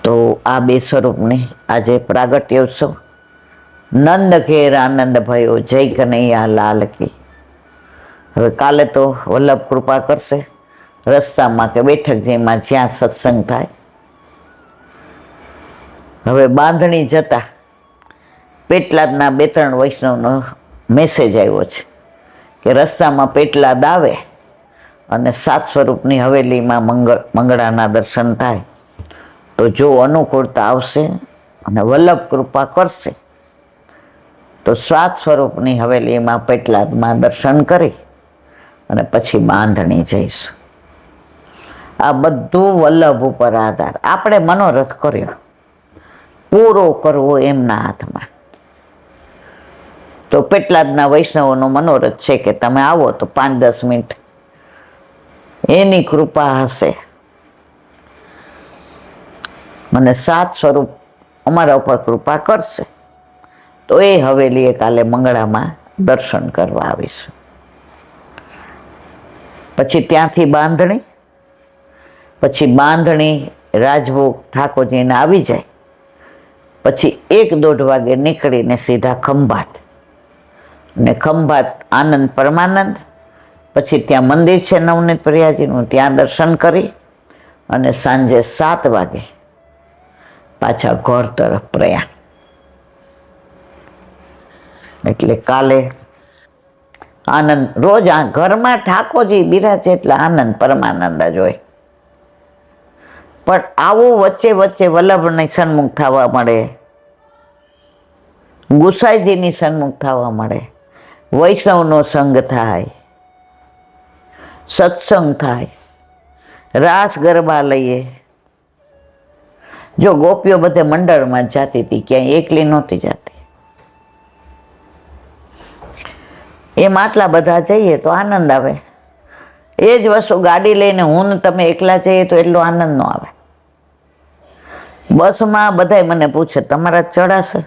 [SPEAKER 1] તો આ 2 સ્વરૂપની આજે પ્રાગટ્ય ઉત્સવ. નંદ ઘેર આનંદ ભયો, જય કનૈયા લાલ કી. હવે કાલે તો વલ્લભ કૃપા કરશે, રસ્તામાં કે બેઠક જેમાં જ્યાં સત્સંગ થાય. હવે બાંધણી જતા પેટલાદના 2-3 વૈષ્ણવનો મેસેજ આવ્યો છે કે રસ્તામાં પેટલાદ આવે અને 7 સ્વરૂપની હવેલીમાં મંગળાના દર્શન થાય તો જો અનુકૂળતા આવશે અને વલ્લભ કૃપા કરશે તો 7 સ્વરૂપની હવેલીમાં પેટલાદમાં દર્શન કરી અને પછી બાંધણી જઈશું. આ બધું વલ્લભ ઉપર આધાર. આપણે મનોરથ કર્યો, પૂરો કરવો એમના હાથમાં. તો પેટલાદના વૈષ્ણવોનો મનોરથ છે કે તમે આવો તો 5-10 મિનિટ એની કૃપા હશે મને 7 સ્વરૂપ અમારા ઉપર કૃપા કરશે તો એ હવેલીએ કાલે મંગળામાં દર્શન કરવા આવીશું. પછી ત્યાંથી બાંધણી, પછી બાંધણી રાજભોગ ઠાકોરજીને આવી જાય પછી 1-1.5 વાગે નીકળીને સીધા ખંભાત, ને ખંભાત આનંદ પરમાનંદ, પછી ત્યાં મંદિર છે નવનીત પ્રિયાજીનું, ત્યાં દર્શન કરી અને સાંજે 7 વાગે પાછા ઘર તરફ પ્રયાણ. એટલે કાલે આનંદ. રોજ આ ઘરમાં ઠાકોરજી બિરાજે એટલે આનંદ પરમાનંદ જ હોય. પણ આવું વચ્ચે વચ્ચે વલ્લભની સન્મુખ થવા મળે, ગુસાઈજીની સન્મુખ થવા મળે, વૈષ્ણવનો સંગ થાય, સત્સંગ થાય, રાસ ગરબા લઈએ. જો ગોપીઓ બધે મંડળમાં જ જાતી હતી, ક્યાંય એકલી નહોતી જતી. એમ આટલા બધા જઈએ તો આનંદ આવે. એ જ વસ્તુ ગાડી લઈને હું ને તમે એકલા જઈએ તો એટલો આનંદ ન આવે. બસમાં બધાય મને પૂછે તમારા ચડાશે?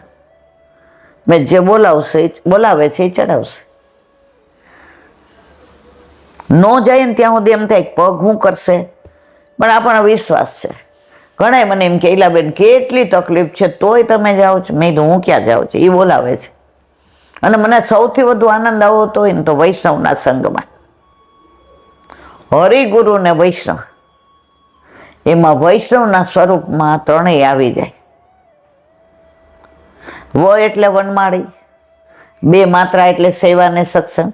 [SPEAKER 1] મેં જે બોલાવે છે એ ચડાવશે. ન જાય ને ત્યાં સુધી એમ થાય પગ શું કરશે, પણ આપણો વિશ્વાસ છે. ઘણા મને એમ કે ઈલાબેન કેટલી તકલીફ છે તોય તમે જાઓ છો. મેં તો હું ક્યાં જાઉં છું, એ બોલાવે છે. અને મને સૌથી વધુ આનંદ આવતો હોય ને તો વૈષ્ણવના સંગમાં. હરિગુરુ ને વૈષ્ણવ, એમાં વૈષ્ણવના સ્વરૂપમાં 3 આવી જાય. વ એટલે વનમાળી, 2 માત્રા એટલે સેવા ને સત્સંગ,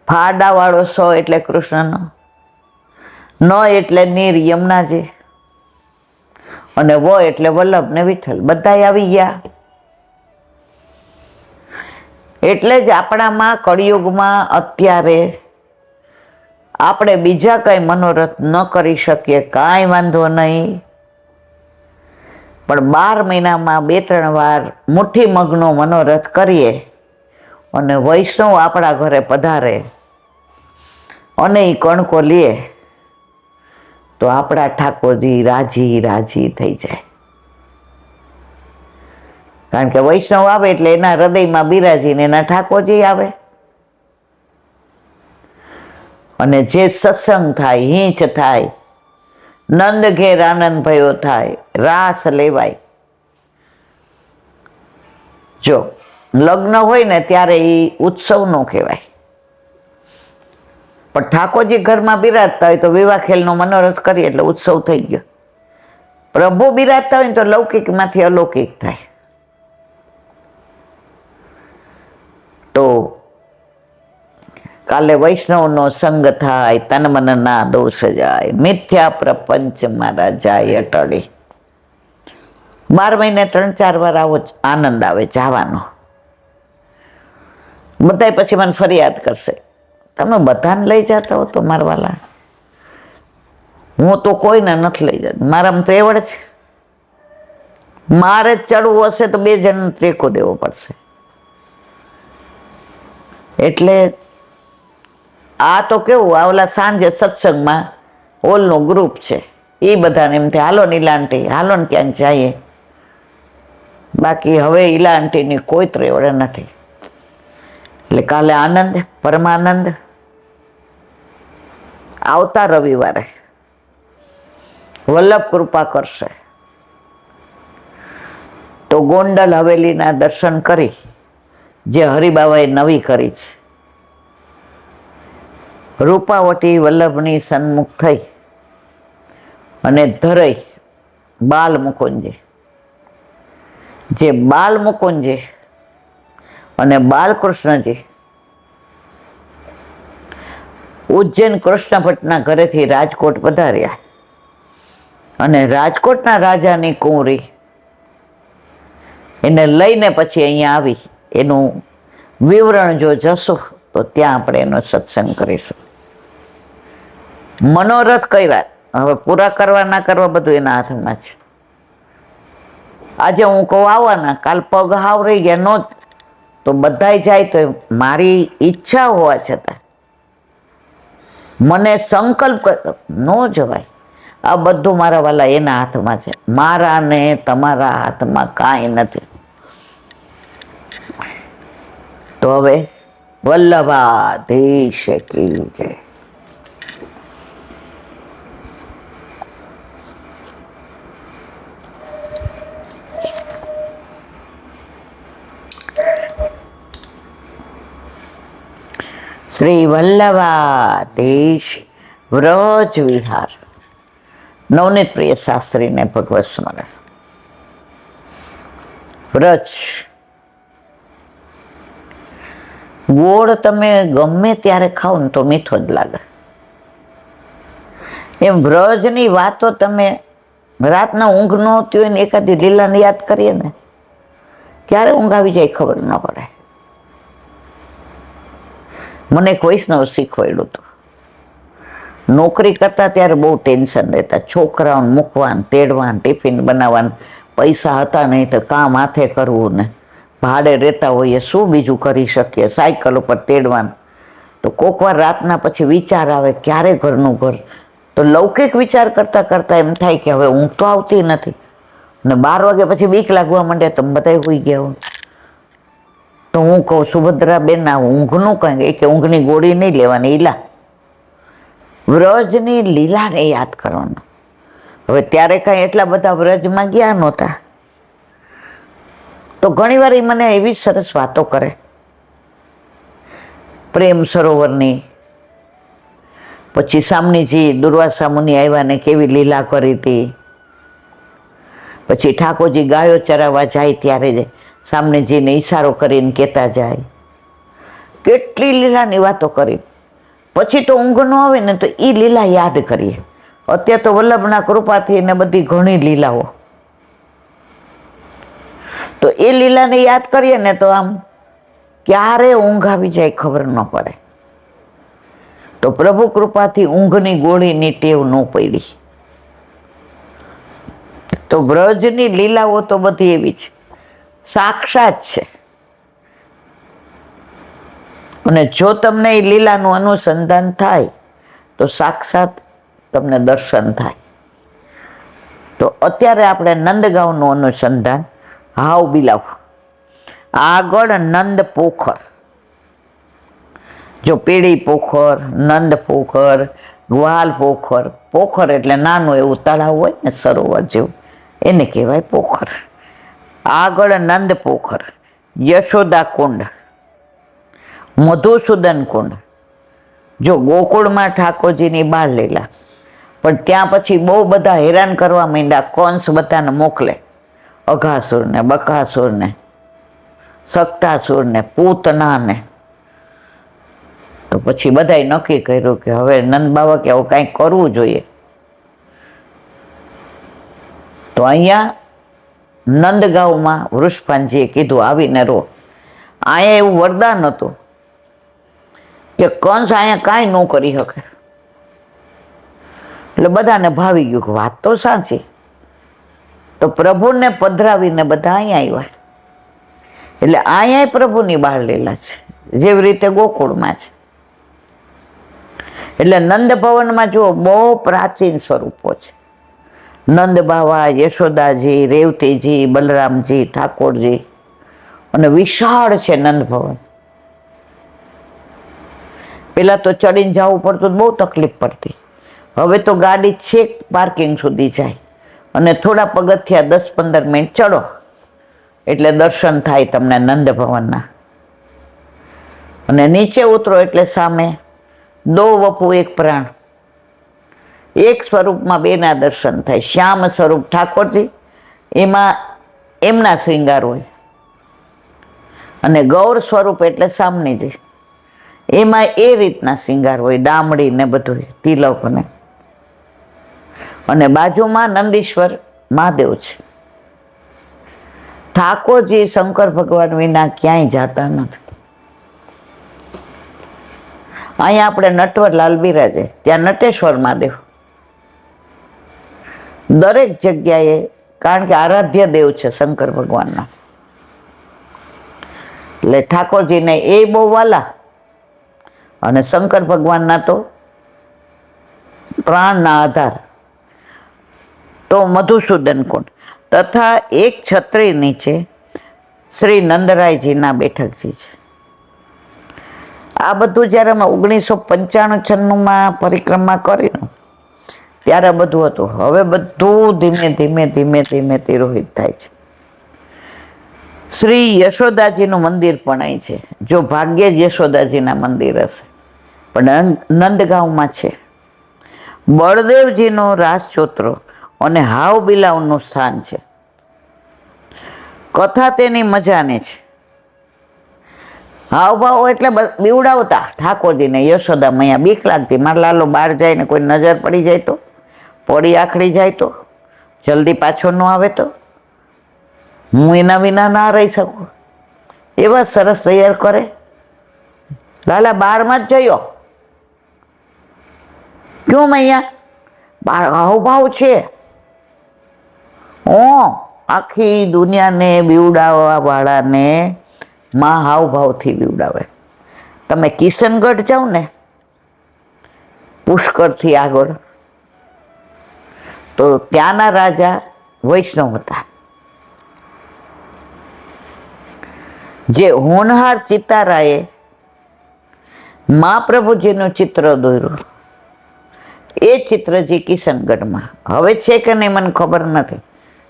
[SPEAKER 1] ફાડાવાળો 100 એટલે કૃષ્ણનો, ન એટલે નીર યમુનાજી, અને વ એટલે વલ્લભ ને વિઠ્ઠલ. બધા આવી ગયા. એટલે જ આપણામાં કળિયુગમાં અત્યારે આપણે બીજા કંઈ મનોરથ ન કરી શકીએ, કાંઈ વાંધો નહીં, પણ 12 મહિનામાં 2-3 વાર મુઠ્ઠી મગનો મનોરથ કરીએ અને વૈષ્ણવ આપણા ઘરે પધારે અને એ કણકો લે તો આપણા ઠાકોરજી રાજી રાજી થઈ જાય. કારણ કે વૈષ્ણવ આવે એટલે એના હૃદયમાં બિરાજીને એના ઠાકોરજી આવે. અને જે સત્સંગ થાય, હિંચ થાય, નંદ ઘેર આનંદ ભયો થાય, રાસ લેવાય. જો લગ્ન હોય ને ત્યારે એ ઉત્સવ નો કહેવાય, પણ ઠાકોરજી ઘરમાં બિરાજતા હોય તો વિવાહ ખેલનો મનોરથ કરીએ એટલે ઉત્સવ થઈ ગયો. પ્રભુ બિરાજતા હોય ને તો લૌકિકમાંથી અલૌકિક થાય. તો કાલે વૈષ્ણવનો સંગ થાય, તન મનના દોષ જાય, મિથ્યા પ્રપંચ મારા જાય અટળી. 12 મહિને 3-4 વાર આવો આનંદ આવે જવાનો. બધાય પછી મને ફરિયાદ કરશે, તમે બધાને લઈ જતા હો તો મારવાલા, હું તો કોઈને નથી લઈ જતી. મારામાં તો એવડ છે, મારે જ ચડવું હશે તો 2 જણને ટેકો દેવો પડશે. એટલે આ તો કેવું, આવલા સાંજે સત્સંગમાં હોલનું ગ્રુપ છે, એ બધાને એમ થાય હાલો ને ઈલાંટી, હાલો ને ક્યાંક જઈએ. બાકી હવે ઈલાંટીની કોઈ ત્રેવડે નથી. એટલે કાલે આનંદ, પરમાનંદ. આવતા રવિવારે વલ્લભ કૃપા કરશે તો ગોંડલ હવેલીના દર્શન કરી, જે હરિબાવાએ નવી કરી છે, રૂપાવટી વલ્લભની સન્મુખ થઈ અને ધરઈ બાલ મુકુંજી, જે બાલ મુકુંજી અને બાલકૃષ્ણજી ઉજ્જૈન કૃષ્ણ ભટ્ટના ઘરેથી રાજકોટ પધાર્યા અને રાજકોટના રાજાની કુંવરી એને લઈને પછી અહીંયા આવી. એનું વિવરણ જો જશો તો ત્યાં આપણે એનો સત્સંગ કરીશું. મનોરથ કર્યા, હવે પૂરા કરવા ના કરવા બધું એના હાથમાં છે. આજે હું કહું આવવાના, કાલ પગ હાવ રહી ગયા નો તો બધાય જાય, તો મારી ઈચ્છા હોવા છતાં મને સંકલ્પ ન જવાય. આ બધું મારા વાલા એના હાથમાં છે, મારા ને તમારા હાથમાં કાંઈ નથી. તો હવે વલ્લભાધીશ કી જય. શ્રી વલ્લભાધીશ વ્રજ વિહાર. નવનીત પ્રિય શાસ્ત્રીને ભગવત સ્મરણ. વ્રજ ગોળ તમે ગમે ત્યારે ખાઓ ને તો મીઠો જ લાગે. એમ વ્રજની વાતો તમે રાતના ઊંઘ ન આવતી હોય ને એકાદી લીલાને યાદ કરીએ ને, ક્યારે ઊંઘ આવી જાય ખબર ન પડે. મને એક વૈષ્ણવ શીખવાડ્યું હતું. નોકરી કરતા ત્યારે બહુ ટેન્શન રહેતા, છોકરાઓને મૂકવાન, તેડવાન, ટિફિન બનાવવાન, પૈસા હતા નહીં તો કામ હાથે કરવું ને, ભાડે રહેતા હોઈએ શું બીજું કરી શકીએ, સાયકલ ઉપર તેડવાન. તો કોક વાર રાતના પછી વિચાર આવે ક્યારે ઘરનું ઘર. તો લૌકિક વિચાર કરતાં કરતાં એમ થાય કે હવે ઊંઘ તો આવતી નથી, ને 12 વાગ્યા પછી બીક લાગવા માંડે, તમે બધા હોઈ ગયા હોય. તો હું કહું સુભદ્રાબેન, આ ઊંઘનું કંઈ કે ઊંઘની ગોળી નહીં લેવાની, ઈલા વ્રજની લીલાને યાદ કરવાનું. હવે ત્યારે કાંઈ એટલા બધા વ્રજમાં ગયા નહોતા. તો ઘણી વાર મને એવી સરસ વાતો કરે, પ્રેમ સરોવરની. પછી સામનીજી દુર્વાસા મુનિ આવ્યા ને કેવી લીલા કરી હતી. પછી ઠાકોરજી ગાયો ચરાવવા જાય ત્યારે સામનેજીને ઈશારો કરીને કહેતા જાય. કેટલી લીલાની વાતો કરી. પછી તો ઊંઘ ન આવે ને તો એ લીલા યાદ કરીએ. અત્યારે તો વલ્લભના કૃપાથી ને બધી ઘણી લીલાઓ, તો એ લીલાને યાદ કરીએ ને તો આમ ક્યારે ઊંઘ આવી જાય ખબર ન પડે. તો પ્રભુ કૃપાથી ઊંઘની ગોળીની ટેવ ન પડી. તો વ્રજની લીલાઓ તો બધી એવી છે, સાક્ષાત છે. અને જો તમને એ લીલાનું અનુસંધાન થાય તો સાક્ષાત તમને દર્શન થાય. તો અત્યારે આપણે નંદગાંવનું અનુસંધાન, હાવ બિલાવ આગળ નંદ પોખર. જો પીળી પોખર, નંદ પોખર, ગ્વાલ પોખર. પોખર એટલે નાનું એવું તળાવ હોય ને સરોવર જેવું, એને કહેવાય પોખર. આગળ નંદ પોખર, યશોદા કુંડ, મધુસૂદન કુંડ. જો ગોકુળમાં ઠાકોરજીની બાળ લીલા, પણ ત્યાં પછી બહુ બધા હેરાન કરવા માંડ્યા. કંસ બધાને મોકલે, અઘાસુરને, બકાસુરને, સક્તાસુરને, પૂતનાને. તો પછી બધાએ નક્કી કર્યું કે હવે નંદ બાબા કે આવું કાંઈક કરવું જોઈએ. તો અહીંયા નંદગાંવમાં વૃષભાનજીએ કીધું આવીને રો. અહીંયા એવું વરદાન હતું કે કંસ અહીંયા કાંઈ ન કરી શકે. એટલે બધાને ભાવી ગયું કે વાત તો સાચી. તો પ્રભુને પધરાવીને બધા અહીંયા આવ્યા. એટલે અહીંયા પ્રભુની બાળ લીલા છે, જેવી રીતે ગોકુળમાં છે. એટલે નંદ ભવનમાં જુઓ બહુ પ્રાચીન સ્વરૂપો છે. નંદ બાવા, યશોદાજી, રેવતીજી, બલરામજી, ઠાકોરજી, અને વિશાળ છે નંદ ભવન. પેલા તો ચડીને જવું પડતું, બહુ તકલીફ પડતી. હવે તો ગાડી છેક પાર્કિંગ સુધી જાય અને થોડા પગથિયા 10-15 મિનિટ ચડો એટલે દર્શન થાય તમને નંદ ભવનના. અને નીચે ઉતરો એટલે સામે દો વપુ એક પ્રાણ, એક સ્વરૂપમાં બેના દર્શન થાય. શ્યામ સ્વરૂપ ઠાકોરજી, એમાં એમના શ્રૃંગાર હોય, અને ગૌર સ્વરૂપ એટલે સામનેજી, એમાં એ રીતના શ્રૃંગાર હોય, ડામડી ને બધું, તિલક ને. અને બાજુમાં નંદીશ્વર મહાદેવ છે. ઠાકોરજી શંકર ભગવાન વિના ક્યાંય જાતા નથી. અહીંયા આપણે નટવરલાલ બિરાજે, ત્યાં નટેશ્વર મહાદેવ દરેક જગ્યાએ, કારણ કે આરાધ્ય દેવ છે શંકર ભગવાનના. એટલે ઠાકોરજીને એ બહુ વાલા, અને શંકર ભગવાનના તો પ્રાણના આધાર. તો મધુસૂદન કુંડ તથા એક છત્રી નીચે શ્રી નંદરાયજીના બેઠકજી છે. આ બધું જ્યારે અમે 1995-96 પરિક્રમા કરીને ત્યારે બધું હતું. હવે બધું ધીમે ધીમે ધીમે ધીમે તિરોહિત થાય છે. શ્રી યશોદાજીનું મંદિર પણ અહીં છે. જો ભાગ્યે જ યશોદાજીના મંદિર હશે, પણ નંદગાંવમાં છે. બળદેવજીનો રાસચોતરો અને હાવ બિલાવનું સ્થાન છે. કથા તેની મજાની છે. હાવભાવ એટલે બીવડાવતા ઠાકોરજીને. યશોદા મૈયા બીક લાગતી, મારા લાલો બહાર જાય ને કોઈ નજર પડી જાય તો, પડી આખડી જાય તો, જલ્દી પાછો ન આવે તો, હું એના વિના ના રહી શકું. એવા સરસ તૈયાર કરે. લાલા બહારમાં જ જયો, ક્યું મૈયા બાર હાવભાવ છે. આખી દુનિયાને બીવડાવવા વાળાને માં હાવભાવથી બીવડાવે. તમે કિશનગઢ જાઓ ને, પુષ્કરથી આગળ, તો ત્યાંના રાજા વૈષ્ણવ હતા. જે હોનહાર ચિતારાએ મહાપ્રભુજીનું ચિત્ર દોર્યું, એ ચિત્રજી કિશનગઢમાં હવે છે કે નહીં મને ખબર નથી,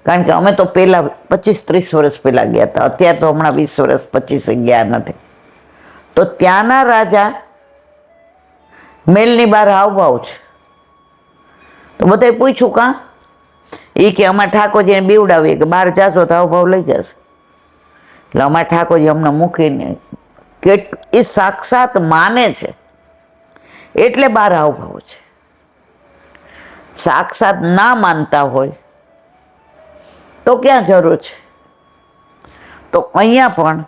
[SPEAKER 1] કારણ કે અમે તો પહેલા 25-30 વર્ષ પહેલા ગયા હતા. અત્યારે તો હમણાં 20 વર્ષ 25 ગયા નથી. તો ત્યાંના રાજા મેલની બહાર હાવભાવ છે. તો બધાએ પૂછ્યું કાં? એ કે અમારા ઠાકોરજીને બીવડાવીએ કે બહાર જાશો તો હાવભાવ લઈ જશે. એટલે અમારા ઠાકોરજી અમને મૂકીને કે એ સાક્ષાત માને છે એટલે બહાર હાવભાવ છે. સાક્ષાત ના માનતા હોય તો ક્યાં જરૂર છે? તો અહીંયા પણ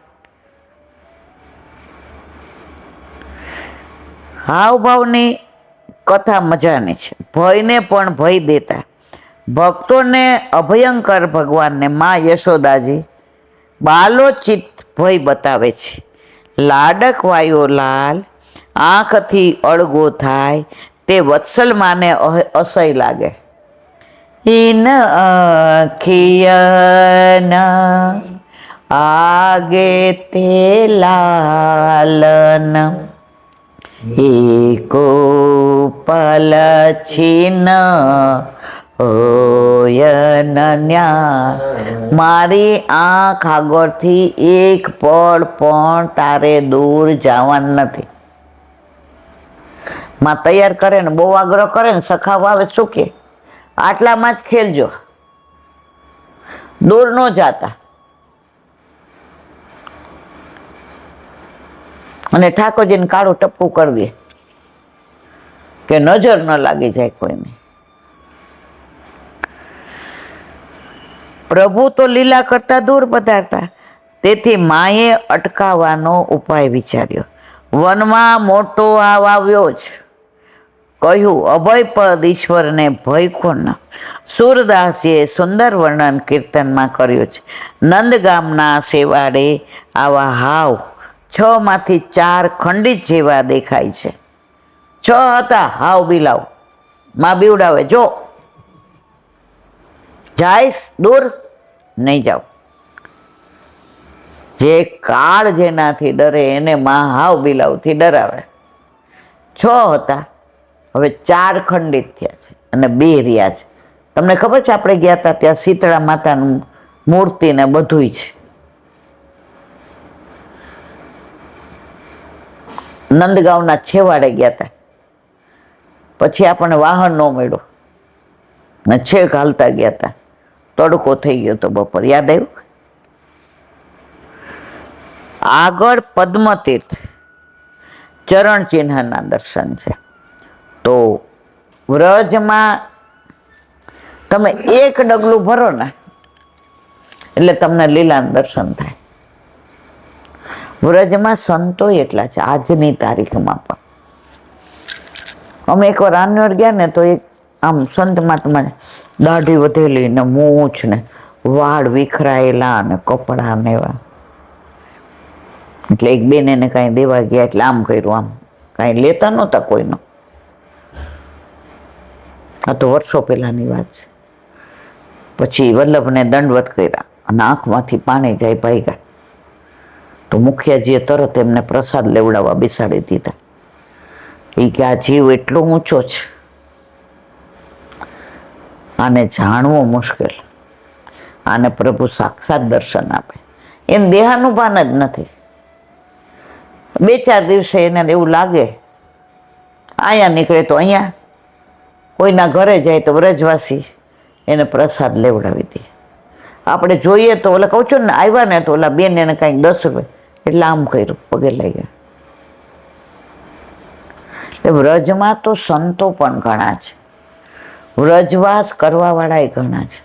[SPEAKER 1] હાવભાવની કથા મજાની છે. ભયને પણ ભય દેતા ભક્તોને અભયંકર ભગવાનને માં યશોદાજી બાલોચિત ભય બતાવે છે. લાડકવાયો લાલ આંખથી અળગો થાય તે વત્સલ માને અસહ્ય લાગે. ઈન અખિયના આગે તે લાલન એકો પલ છીન હોયન્યા. મારી આંખ આગળથી એક પળ પણ તારે દૂર જવાનું નથી. માં તૈયાર કરે ને બહુ આગ્રહ કરે ને, સખાવ આવે શું કે આટલામાં જ ખેલજો, દૂર ન જાતા. અને ઠાકોરજીને કાળું ટપકું કરી દે કે નજર ન લાગી જાય કોઈને. પ્રભુ તો લીલા કરતા દૂર પધારતા, તેથી માએ અટકાવવાનો ઉપાય વિચાર્યો. વનમાં મોટો આવ આવ્યો જ, કહ્યું અભયપદ ઈશ્વરને ભય કોણ. સુરદાસીએ સુંદર વર્ણન કીર્તનમાં કર્યું છે. નંદગામના સેવાડે આવા હાવ 6 માંથી 4 ખંડિત જેવા દેખાય છે. 6 હતા હાવ બિલાવ, માં બીવડાવે, જો જાઈશ દૂર નહીં જાવ. જે કાળ જેનાથી ડરે એને માં હાવ બિલાવથી ડરાવે. 6 હતા, હવે 4 ખંડિત થયા છે અને 2 રહ્યા છે. તમને ખબર છે આપણે ગયા હતા ત્યાં શીતળા માતાનું મૂર્તિ ને બધુંય છે. નંદગાંવના છેવાડે ગયા હતા, પછી આપણને વાહન ન મળ્યું ને છેક હાલતા ગયા હતા, તડકો થઈ ગયો તો બપોર, યાદ આવ્યું. આગળ પદ્મતીર્થ ચરણ ચિહ્નના દર્શન છે. તો વ્રજમાં તમે એક ડગલું ભરો ને એટલે તમને લીલાના દર્શન થાય. વ્રજમાં સંતો એટલા છે આજની તારીખમાં પણ. અમે એકવાર આન્યોર ગયા ને તો એક આમ સંત મહાત્મા દાઢી વધેલી ને મૂછ ને વાળ વિખરાયેલા ને કપડાં ને એવા, એટલે એક બેન એને કાંઈ દેવા ગયા એટલે આમ કર્યું, આમ કાંઈ લેતા નહોતા કોઈનો. આ તો વર્ષો પહેલાની વાત છે. પછી વલ્લભને દંડવત કર્યા અને આંખમાંથી પાણી જાય ભાગ્યા. તો મુખિયાજીએ તરત એમને પ્રસાદ લેવડાવવા બેસાડી દીધા. એ કે આ જીવ એટલો ઊંચો છે, આને જાણવું મુશ્કેલ, આને પ્રભુ સાક્ષાત દર્શન આપે. એને દેહાનું ભાન જ નથી. 2-4 દિવસે એને એવું લાગે અહીંયા નીકળે તો અહીંયા, કોઈના ઘરે જાય તો વ્રજવાસી એને પ્રસાદ લેવડાવી દે. આપણે જોઈએ તો ઓલા કહું છું ને આવ્યા ને તો ઓલા બેન એને કાંઈક 10 રૂપિયા એટલે આમ કર્યું, પગે લાગ્યા. વ્રજમાં તો સંતો પણ ઘણા છે, વ્રજવાસ કરવાવાળા ઘણા છે.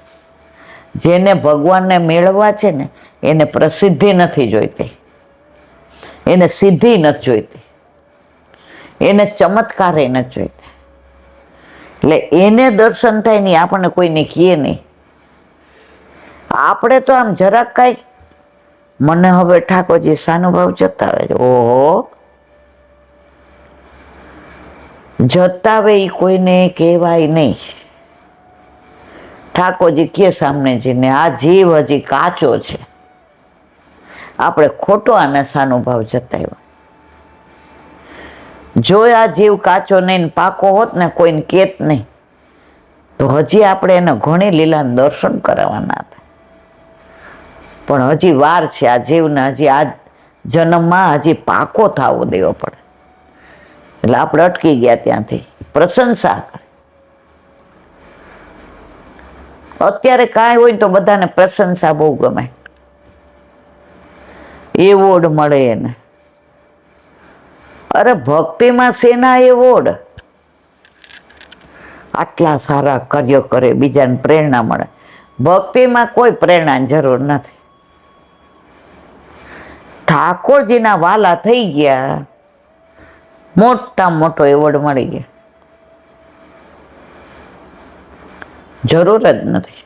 [SPEAKER 1] જેને ભગવાનને મેળવવા છે ને એને પ્રસિદ્ધિ નથી જોઈતી, એને સિદ્ધિ નથી જોઈતી, એને ચમત્કારે નથી જોઈતા. એટલે એને દર્શન થાય નહીં, આપણને કોઈને કહે નહીં. આપણે તો આમ જરાક કાંઈ મને હવે ઠાકોરજી સાનુભાવ જતાવે છે, ઓહો જતાવે એ કોઈને કહેવાય નહીં. ઠાકોરજી કે સામને જઈને આ જીવ હજી કાચો છે, આપણે ખોટો આને સાનુભાવ જતાવ્યો. જો આ જીવ કાચો નહીં પાકો હોત ને કોઈને કેત નહીં તો હજી આપણે એને ઘણી લીલાના દર્શન કરાવવાના હતા. પણ હજી વાર છે, આ જીવને હજી આ જન્મમાં હજી પાકો થવો દેવો પડે. એટલે આપણે અટકી ગયા ત્યાંથી. પ્રશંસા કરે. અત્યારે કાંઈ હોય તો બધાને પ્રશંસા બહુ ગમે, એવોર્ડ મળે એને. અરે ભક્તિમાં શેના એવોર્ડ? આટલા સારા કાર્ય કરે, બીજાને પ્રેરણા મળે. ભક્તિમાં કોઈ પ્રેરણાની જરૂર નથી. ઠાકોરજીના વાલા થઈ ગયા, મોટા મોટો એવોર્ડ મળી ગયા, જરૂર જ નથી.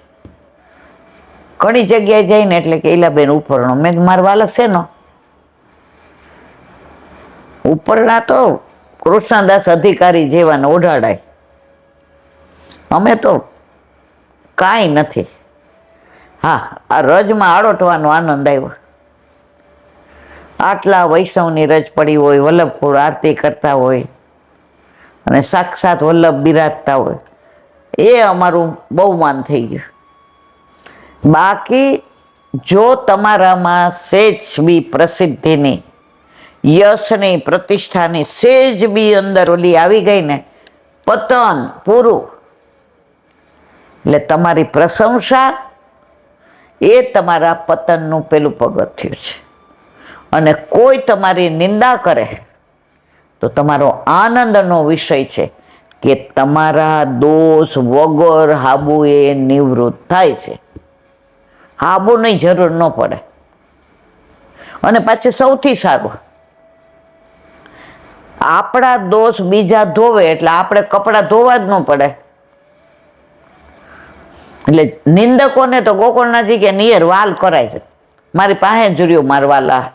[SPEAKER 1] ઘણી જગ્યાએ જઈને એટલે કે ઈલાબેન ઉપરણો, મેં મારા વાલા શેનો ઉપરના તો કૃષ્ણદાસ અધિકારી જેવાને ઓઢાડાય, અમે તો કાંઈ નથી. હા, આ રજમાં આડોટવાનો આનંદ આવ્યો. આટલા વૈષ્ણવની રજ પડી હોય, વલ્લભપુર આરતી કરતા હોય અને સાક્ષાત વલ્લભ બિરાજતા હોય, એ અમારું બહુ માન થઈ ગયું. બાકી જો તમારામાં સેજ બી પ્રસિદ્ધિની, યશની, પ્રતિષ્ઠાની સેજ બી અંદર ઓલી આવી ગઈ ને, પતન પૂરું. એટલે તમારી પ્રશંસા એ તમારા પતનનું પેલું પગથિયું છે. અને કોઈ તમારી નિંદા કરે તો તમારો આનંદનો વિષય છે કે તમારા દોષ વગર હાબુ એ નિવૃત્ત થાય છે. હાબુની જરૂર ન પડે. અને પાછી સૌથી સારું, આપણા દોષ બીજા ધોવે એટલે આપણે કપડાં ધોવા જ ન પડે. એટલે નિંદકોને તો ગોકુળનાથજી કે નિયર વાલ કરાય છે, મારી પાસે જ રહ્યો મારા વાલા.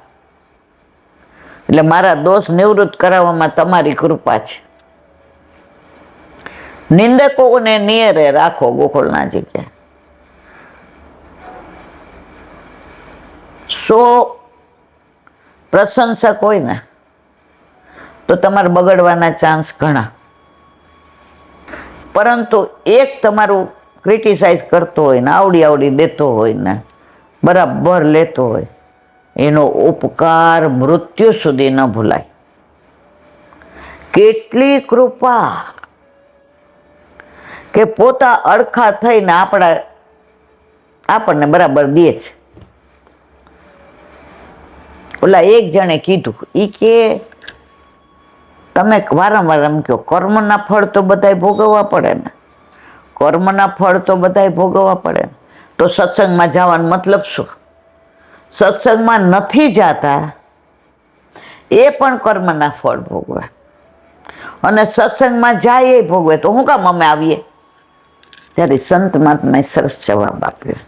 [SPEAKER 1] એટલે મારા દોષ નિવૃત્ત કરાવવામાં તમારી કૃપા છે. નિંદકોને નિયરે રાખો, ગોકુળનાથજી કે. પ્રશંસક હોય ને તો તમારે બગડવાના ચાન્સ ઘણા, પરંતુ એક તમારું ક્રિટિસાઇઝ કરતો હોય ને આવડી દેતો હોય ને બરાબર લેતો હોય, એનો ઉપકાર મૃત્યુ સુધી ન ભૂલાય. કેટલી કૃપા કે પોતા અડખા થઈને આપણને બરાબર દે છે. ઓલા એક જણે કીધું, ઈ કે તમે વારંવાર એમ કહો કર્મના ફળ તો બધાય ભોગવવા પડે ને, કર્મના ફળ તો બધાય ભોગવવા પડે ને, તો સત્સંગમાં જવાનો મતલબ શું? સત્સંગમાં નથી જાતા એ પણ કર્મના ફળ ભોગવે, અને સત્સંગમાં જાય એ ભોગવે, તો હું કામ અમે આવીએ? ત્યારે સંત મહાત્માએ સરસ જવાબ આપ્યો.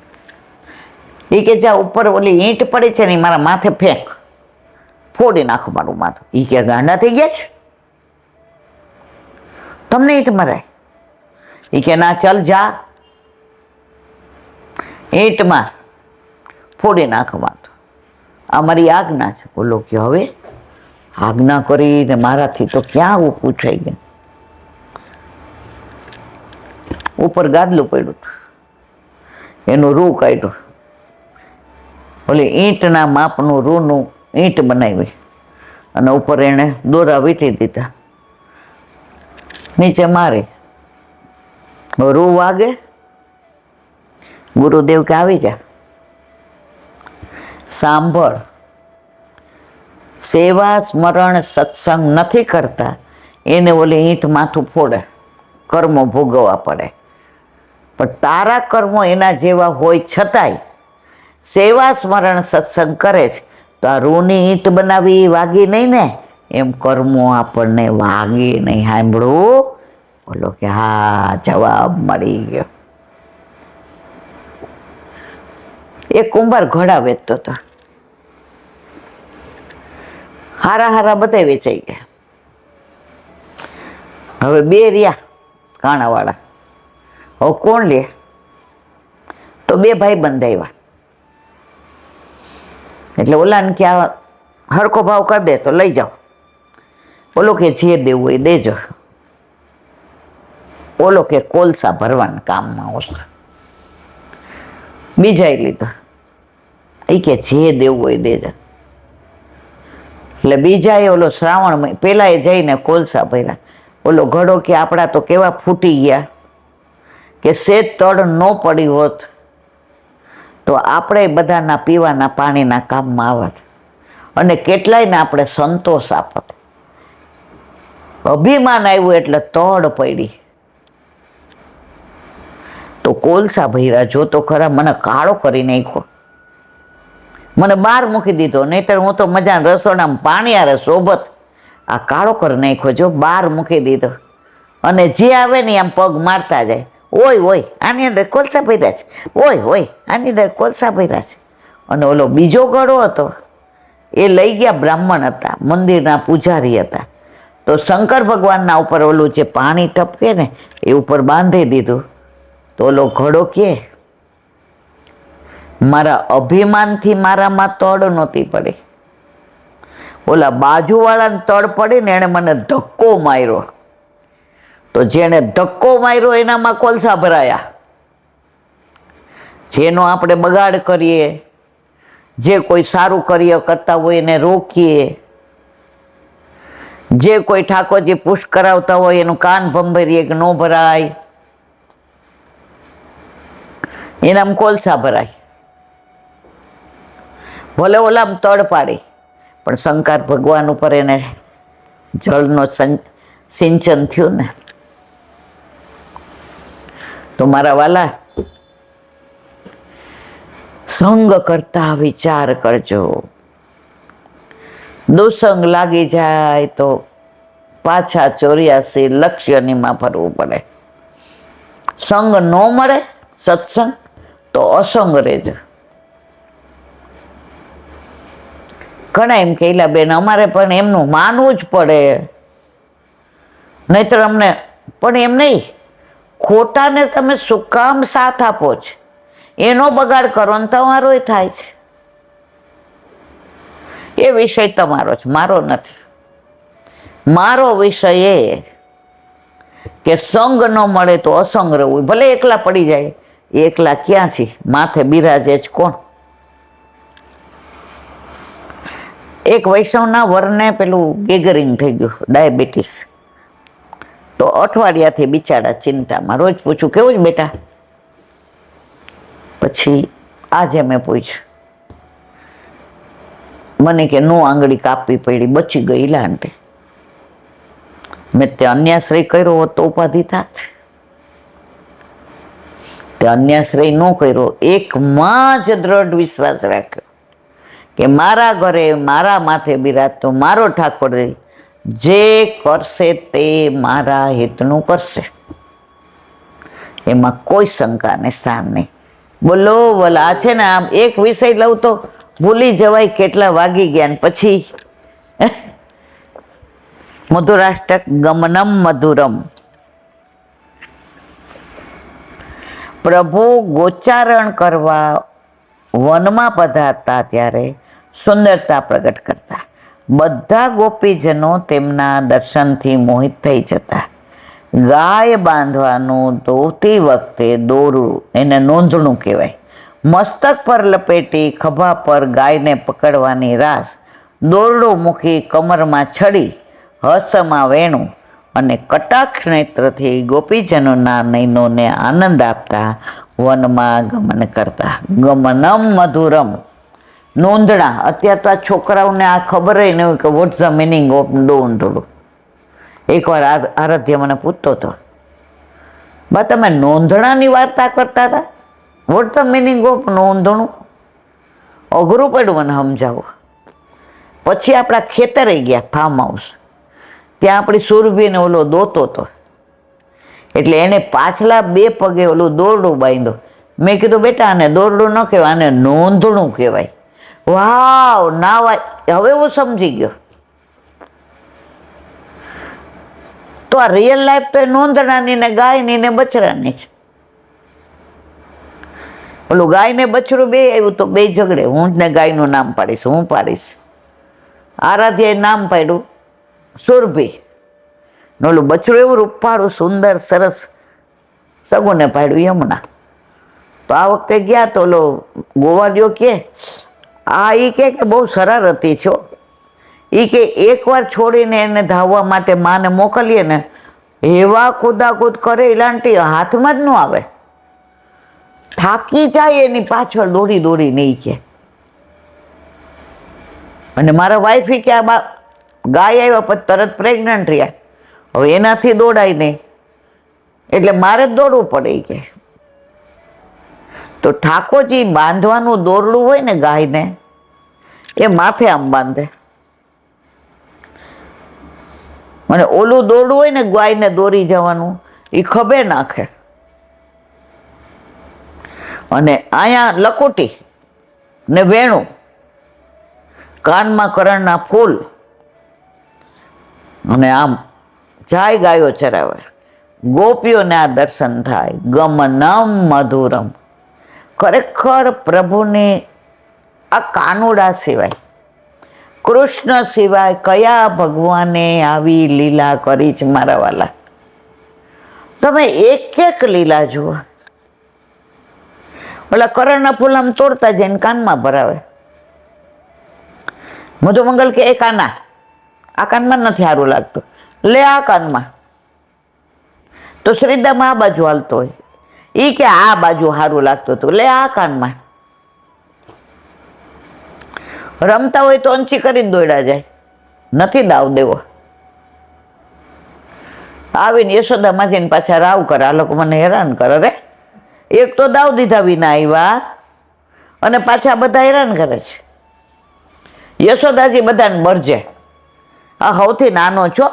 [SPEAKER 1] એ કે જ્યાં ઉપર ઓલી ઈંટ પડી છે ને મારા માથે ફેંક, ફોડી નાખો મારું માથું. એ કે ગાંડા થઈ ગયા છે, તમને ઈંટ મરાય? એ કે ના, ચાલ જા ઈંટ માર, ફોડી નાખો માથું, આ મારી આજ્ઞા છે. બોલો કે હવે આજ્ઞા કરીને મારાથી તો ક્યાં આવું પૂછાઈ ગયું. ઉપર ગાદલું પડ્યું, એનું રૂ કાઢ્યું, ઓલી ઈંટના માપનું રૂનું ઈંટ બનાવી અને ઉપર એને દોરા વીંટી દીધા, નીચે મારી. રૂ વાગે, ગુરુદેવ કે આવી જા, સાંભળ. સેવા સ્મરણ સત્સંગ નથી કરતા એને ઓલી ઈંટ માથું ફોડે, કર્મો ભોગવવા પડે. પણ તારા કર્મો એના જેવા હોય છતાંય સેવા સ્મરણ સત્સંગ કરે છે તો આ રૂની ઈંટ બનાવી વાગી નહીં ને, એમ કર્મો આપણને વાગે નહીં. સાંભળું? બોલો કે હા, જવાબ મળી ગયો. એક કુંભાર ઘોડા વેચતો હતો, હારા બધા વેચાઈ ગયા. હવે બે રહ્યા કાણાવાળા, હવે કોણ લે? તો બે ભાઈ બંધ આવ્યા. એટલે ઓલાને કે આ હરખો ભાવ કરી દે તો લઈ જાઓ, ઓલો કે જે દેવું હોય દેજો. ઓલો કે કોલસા ભરવાના કામમાં આવશે. બીજાએ લીધો, એ કે જે દેવું હોય દેજો. એટલે બીજાએ ઓલો શ્રાવણ પેલા એ જઈને કોલસા ભર્યા. ઓલો ઘડો કે આપણા તો કેવા ફૂટી ગયા કે સેજ તડ ન પડી હોત તો આપણે બધાના પીવાના પાણીના કામમાં આવત અને કેટલાયને આપણે સંતોષ આપત. અભિમાન આવ્યું એટલે તડ પડી. તો કોલસા ભૈરા જો તો ખરા, મને કાળો કરી નાખ્યો, મને બહાર મૂકી દીધો. નહીતર હું તો મજા રસોડામાં પાણી આરે શોભત, આ કાળો કરી નાખ્યો, જો બહાર મૂકી દીધો. અને જે આવે ને આમ પગ મારતા જાય, ઓય આની અંદર કોલસા ભર્યા છે, ઓય આની અંદર કોલસા ભર્યા છે. અને ઓલો બીજો ગળો હતો એ લઈ ગયા, બ્રાહ્મણ હતા, મંદિરના પૂજારી હતા. તો શંકર ભગવાનના ઉપર ઓલું જે પાણી ટપકે ને એ ઉપર બાંધી દીધું. તો ઓલો ઘડો કે મારા અભિમાનથી મારામાં તડ નહોતી પડી, ઓલા બાજુવાળાને તડ પડી ને એણે મને ધક્કો માર્યો. તો જેણે ધક્કો માર્યો એનામાં કોલસા ભરાયા. જેનો આપણે બગાડ કરીએ, જે કોઈ સારું કાર્ય કરતા હોય એને રોકીએ, જે કોઈ ઠાકોરજી પુષ્ટ કરાવતા હોય એનું કાન ભંભરીએ કે ન ભરાય, એનામાં કોલસા ભરાય. ભલે ઓલામ તડ પાડી, પણ શંકર ભગવાન ઉપર એને જળનો સિંચન થયું ને. તો મારા વાલા, સંગ કરતા વિચાર કરજો. દુસંગ લાગી જાય તો પાછા 84 લક્ષ્યનીમાં ફરવું પડે. સંગ ન મળે સત્સંગ તો અસંગ રહેજો. ઘણા એમ કહેલા બેન અમારે પણ એમનું માનવું જ પડે, નહીતર અમને. પણ એમ નહીં, ખોટાને તમે શું કામ સાથ આપો છો? એનો બગાડ કરો ને તમારોય થાય છે. એ વિષય તમારો છે, મારો નથી. મારો વિષય એ કે સંગ ન મળે તો અસંગ રહેવું. ભલે એકલા પડી જાય, એકલા ક્યાં છે? માથે બિરાજે જ કોણ? એક વૈષ્ણવના વરને પેલું ગેગરિંગ થઈ ગયું, ડાયાબિટીસ. તો અઠવાડિયાથી બિચારા ચિંતામાં. રોજ પૂછું કેવું જ બેટા? પછી આજે મેં પૂછ્યું, મને કે નો આંગળી કાપવી પડી, બચી ગઈ લાંટી. મેં તે અન્યાશ્રય કર્યો હોત તો ઉપાધિ થાત. તે અન્યાશ્રય ન કર્યો, એકમાં જ દ્રઢ વિશ્વાસ રાખ્યો કે મારા ઘરે મારા માથે બિરાજતો મારો ઠાકોર જે કરશે તે મારા હિતનું કરશે. એમાં કોઈ શંકાને સ્થાન નહીં. બોલો બોલા. આ છે ને, આમ એક વિષય લઉં તો ભૂલી જવાય કેટલા વાગી ગયા. ને પછી મધુરાષ્ટક ગમનમ મધુરમ. પ્રભુ ગોચારણ કરવા વનમાં પધારતા ત્યારે સુંદરતા પ્રગટ કરતા. બધા ગોપીજનો તેમના દર્શનથી મોહિત થઈ જતા. ગાય બાંધવાનું ધોતી વખતે દોરડું, એને નોંધણું કહેવાય. મસ્તક પર લપેટી ખભા પર ગાયને પકડવાની રાસ, દોરડું મૂકી કમરમાં છડી, હસ્તમાં વેણું અને કટાક્ષ નેત્રથી ગોપીજનોના નયનોને આનંદ આપતા વનમાં ગમન કરતા. ગમનમ મધુરમ. નોંધણા. અત્યારે તો આ છોકરાઓને આ ખબર નહીં હોય કે વોટ્સ ધ મિનિંગ ઓફ નોંધણું. એકવાર આરાધ્ય મને પૂછતો હતો, બા તમે નોંધણાની વાર્તા કરતા હતા, વોટ ધ મિનિંગ ઓફ નોંધણું? અઘરું પડ્યું મને સમજાવવું. પછી આપણા ખેતરે ગયા, ફાર્મ હાઉસ. ત્યાં આપણી સુરભીને ઓલો દોતો હતો, એટલે એને પાછલા 2 પગે ઓલું દોરડું બાંધ્યું. મેં કીધું બેટા આને દોરડું ન કહેવાય, આને નોંધણું કહેવાય. વાવ, ના વાય. હવે હું સમજી ગયો. તો આ રિયલ લાઈફ તો એ નોંધણાની ને ગાયની ને બછડાની છે. ઓલું ગાય ને બછડું બે આવ્યું તો 2 ઝઘડે. હું જ ને ગાયનું નામ પાડીશ, હું પાડીશ. આરાધ્યાએ નામ પાડ્યું સુરભી. ઓલું બછડું એવું રૂપાળું સુંદર સરસ, સગુને પાડ્યું યમુના. તો આ વખતે ગયા તો ઓલો ગોવાળિયો કે આ એ કે બહુ શરારતી છો. એ કે એકવાર છોડીને એને ધાવવા માટે માને મોકલીએ ને, એવા કૂદાકૂદ કરે લાંટી હાથમાં જ ન આવે. થાકી જાય એની પાછળ દોડી દોડી નહીં કે. અને મારા વાઈફી કે આ ગાય આવ્યા પછી તરત પ્રેગ્નન્ટ રહ્યા, હવે એનાથી દોડાય નહીં, એટલે મારે જ દોડવું પડે કે. તો ઠાકોરજી બાંધવાનું દોરડું હોય ને ગાયને, એ માથે આમ બાંધે. અને ઓલું દોરડું હોય ને ગાયને દોરી જવાનું, એ ખભે નાખે. અને અહીંયા લકોટી ને વેણું, કાનમાં કરણના ફૂલ, અને આમ જાય ગાયો ચરાવે. ગોપીઓને આ દર્શન થાય. ગમનમ મધુરમ. ખરેખર પ્રભુની આ કાનુડા સિવાય, કૃષ્ણ સિવાય કયા ભગવાને આવી લીલા કરી છે મારા વાલા? તમે એક એક લીલા જુઓ. ઓલા કરણના ફૂલ આમ તોડતા જઈને કાનમાં ભરાવે. મધુમંગલ કે એ કાના, આ કાનમાં નથી સારું લાગતું, લે આ કાનમાં. તો શ્રીદામાં આ બાજુ હાલતો હોય, એ કે આ બાજુ સારું લાગતું હતું, લે આ કાનમાં. રમતા હોય તો અંચી કરીને દોડ્યા જાય, નથી દાવ દેવો. આવીને યશોદા માજીને પાછા રાવ કરે, આ લોકો મને હેરાન કરે. રે એક તો દાવ દીધા વિના આવ્યા અને પાછા બધા હેરાન કરે છે. યશોદાજી બધાને બરજે, આ સૌથી નાનો છો,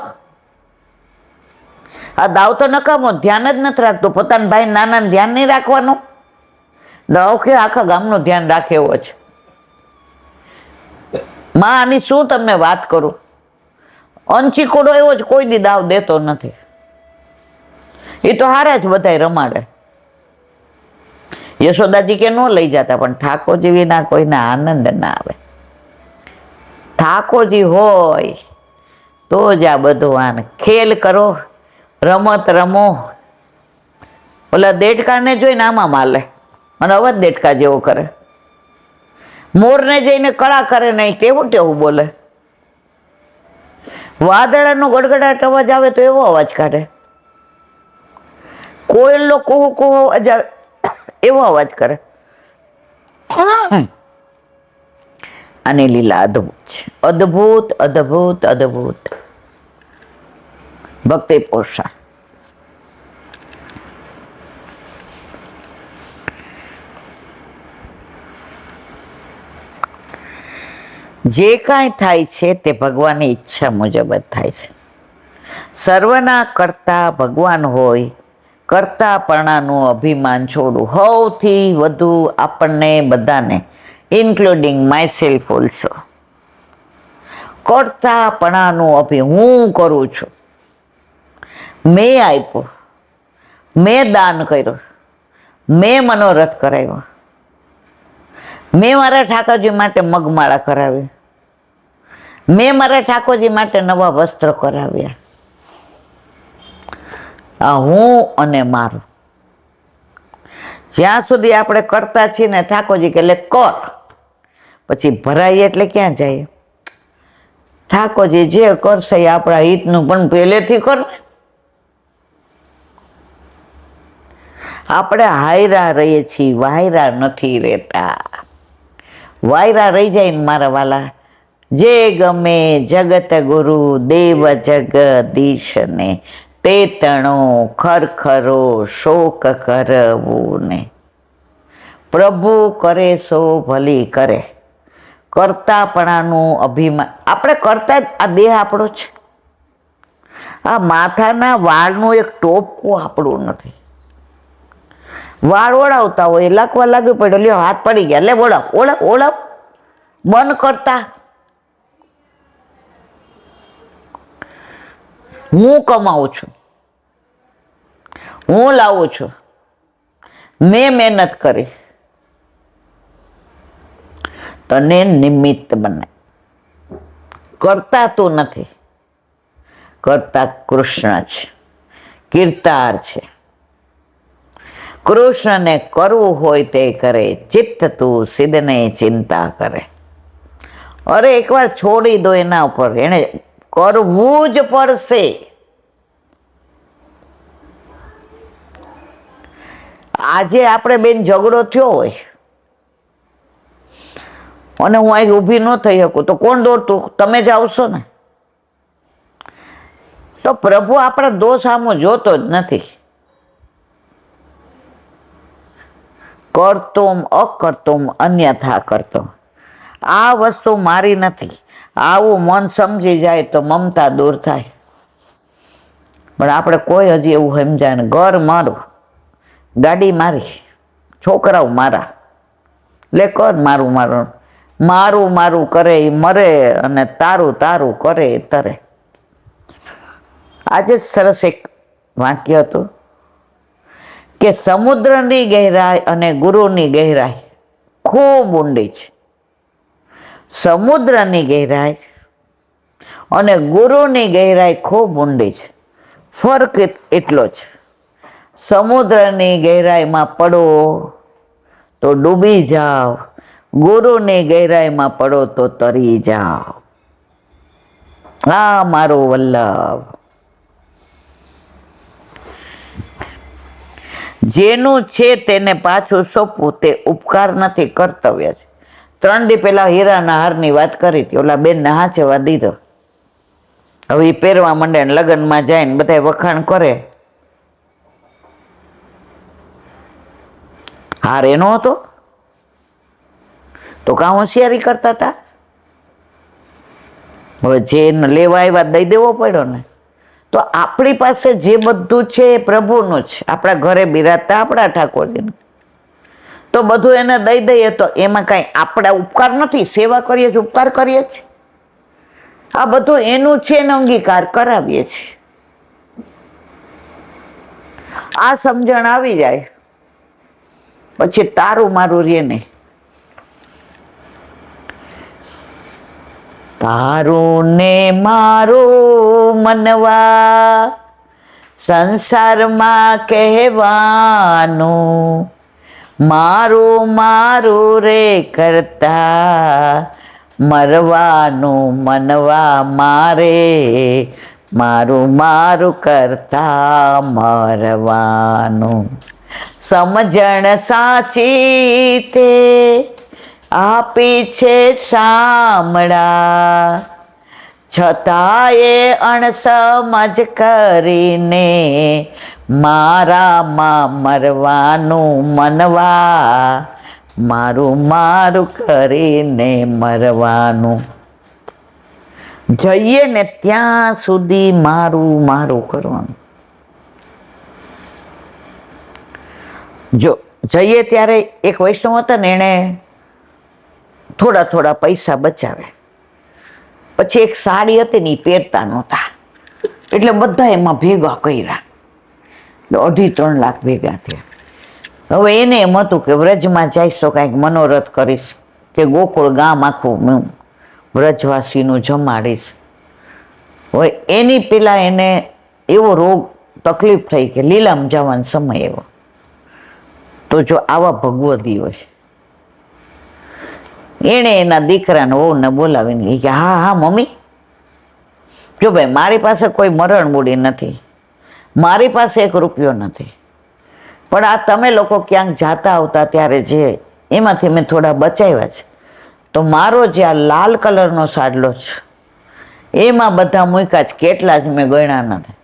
[SPEAKER 1] આ દાવ તો નકામો, ધ્યાન જ નથી રાખતો. પોતાના ભાઈ નાનાને ધ્યાન નહીં રાખવાનું. દાવ કે આખા ગામનું ધ્યાન રાખે એવો છે. માં આની શું તમને વાત કરું, અંચીકોડો એવો જ, કોઈ દી દાવ દેતો નથી. એ તો હારે જ બધાય રમાડે. યશોદાજી કે ન લઈ જતા, પણ ઠાકોરજી વિના કોઈને આનંદ ના આવે. ઠાકોરજી હોય તો જ આ બધું આને ખેલ કરો, રમત રમો. ઓલા દેડકાને જોઈને આમાં માલે અને અવાજ દેડકા જેવો કરે. મોરને જઈને કળા કરે નહીં, તેવું તેવું બોલે. વાદળાનો ગડગડાટ અવાજ આવે તો એવો અવાજ કાઢે. કોયલનો કુહુ કુહુ અવાજ આવે એવો અવાજ કરે. આની લીલા અદ્ભુત છે, અદ્ભુત અદ્ભુત અદ્ભુત. ભક્તિ પોષા જે કાંઈ થાય છે તે ભગવાનની ઈચ્છા મુજબ જ થાય છે. સર્વના કરતા ભગવાન હોય, કરતાપણાનું અભિમાન છોડવું. સૌથી વધુ આપણને બધાને, ઇન્ક્લુડિંગ માય સેલ્ફ ઓલ્સો, કરતાપણાનું હું કરું છું, મેં આપ્યો, મેં દાન કર્યું, મેં મનોરથ કરાવ્યો, મેં મારા ઠાકોરજી માટે મગમાળા કરાવી, મેં મારા ઠાકોરજી માટે નવા વસ્ત્ર કરાવ્યા. આ હું અને મારું. જ્યાં સુધી આપણે કરતા છીએ ને ઠાકોરજી કે એટલે કર, પછી ભરાઈએ એટલે ક્યાં જાય? ઠાકોરજી જે કરશે એ આપણા હિતનું, પણ પહેલેથી કર. આપણે હાયરા રહીએ છીએ, વાયરા નથી રહેતા. વાયરા રહી જાય ને મારા વાલા, જે ગમે જગત ગુરુ દેવ જગદીશને, તે તણો ખરખરો શોક કરવું ને. પ્રભુ કરે સો ભલી કરે. કરતાપણાનું અભિમાન આપણે કરતા જ, આ દેહ આપણો છે. આ માથાના વાળનું એક ટોપકું આપણું નથી. વાળ ઓળાવતા હોય, લખવા લાગુ પડ્યો, લ્યો હાથ પડી ગયા, લે ઓળાવ ઓળાવ ઓળાવ. મન કરતા હું કમાઉં છું, હું લાવું છું, મેં મહેનત કરી. તને નિમિત્ત બને. કરતા તો નથી, કરતા કૃષ્ણ છે, કીર્તાર છે. કૃષ્ણને કરવું હોય તે કરે, ચિત્ત તું સિદ્ધને ચિંતા કરે. અરે એકવાર છોડી દો એના ઉપર, એને કરવું જ પડશે. આજે આપણે બેન ઝઘડો થયો હોય અને હું અહીં ઊભી ન થઈ શકું તો કોણ દોડતું? તમે જ આવશો ને. તો પ્રભુ આપણા દોષ સામો જોતો જ નથી. કરતુમ અકર્તુમ અન્યથા કરતો. આ વસ્તુ મારી નથી, આવું મન સમજી જાય તો મમતા દૂર થાય. પણ આપણે કોઈ હજી એવું સમજાય ને, ઘર મારું, ગાડી મારી, છોકરાઓ મારા, લે કર મારું મારું. મારું મારું કરે એ મરે અને તારું તારું કરે એ તરે. આજે સરસ એક વાક્ય હતું કે સમુદ્રની ગહેરાઈ અને ગુરુની ગહેરાઈ ખૂબ ઊંડી છે. સમુદ્રની ગહેરાઈ અને ગુરુની ગહેરાઈ ખૂબ ઊંડી છે. ફરક એટલો જ, સમુદ્રની ગહેરાઈમાં પડો તો ડૂબી જાઓ, ગુરુની ગહેરાઈમાં પડો તો તરી જાઓ. આ મારો વલ્લભ. જેનું છે તેને પાછું સોંપવું તે ઉપકાર નથી, કર્તવ્ય છે. 3 દી પહેલા હીરાના હારની વાત કરી હતી, ઓલા બેનને હાચવા દીધો. હવે એ પહેરવા માંડે ને લગ્નમાં જાય ને બધા વખાણ કરે. હાર એનો હતો તો કાં હોશિયારી કરતા હતા? હવે જે લેવા આવ્યા દઈ દેવો પડ્યો ને. તો આપણી પાસે જે બધું છે એ પ્રભુનું જ. આપણા ઘરે બિરાજતા આપણા ઠાકોરજીને, તો બધું એને દઈ દઈએ તો એમાં કાંઈ આપણા ઉપકાર નથી. સેવા કરીએ છીએ, ઉપકાર કરીએ છીએ. આ બધું એનું છે ને અંગીકાર કરાવીએ છીએ. આ સમજણ આવી જાય પછી તારું મારું રે નહીં. તારું ને મારું મનવા સંસારમાં કહેવાનું, મારું મારું રે કરતા મરવાનું મનવા મારે, મારું મારું કરતા મરવાનું. સમજણ સાચી તે આપી છે શામળા, છતાંય અણસમજ કરીને મારામાં મરવાનું મનવા, મારું મારું કરીને મરવાનું. જઈએ ને ત્યાં સુધી મારું મારું કરવાનું. જો જઈએ ત્યારે એક વૈષ્ણવ હતા ને, એણે થોડા થોડા પૈસા બચાવે. પછી એક સાડી હતી ને એ પહેરતા નહોતા, એટલે બધા એમાં ભેગા કર્યા. 2.5-3 લાખ ભેગા થયા. હવે એને એમ હતું કે વ્રજમાં જઈશ તો કાંઈક મનોરથ કરીશ, કે ગોકુળ ગામ આખું વ્રજવાસીનું જમાડીશ. હવે એની પેલા એને એવો રોગ તકલીફ થઈ કે લીલામ જવાનો સમય એવો. તો જો આવા ભગવદી હોય, એણે એના દીકરાને વહુને બોલાવીને કે હા હા મમ્મી, જો ભાઈ મારી પાસે કોઈ મરણ મૂડી નથી, મારી પાસે 1 રૂપિયો નથી, પણ આ તમે લોકો ક્યાંક જાતા આવતા ત્યારે જે એમાંથી મેં થોડા બચાવ્યા છે, તો મારો જે આ લાલ કલરનો સાડલો છે એમાં બધા મૂક્યા છે, કેટલા જ મેં ગણ્યા નથી.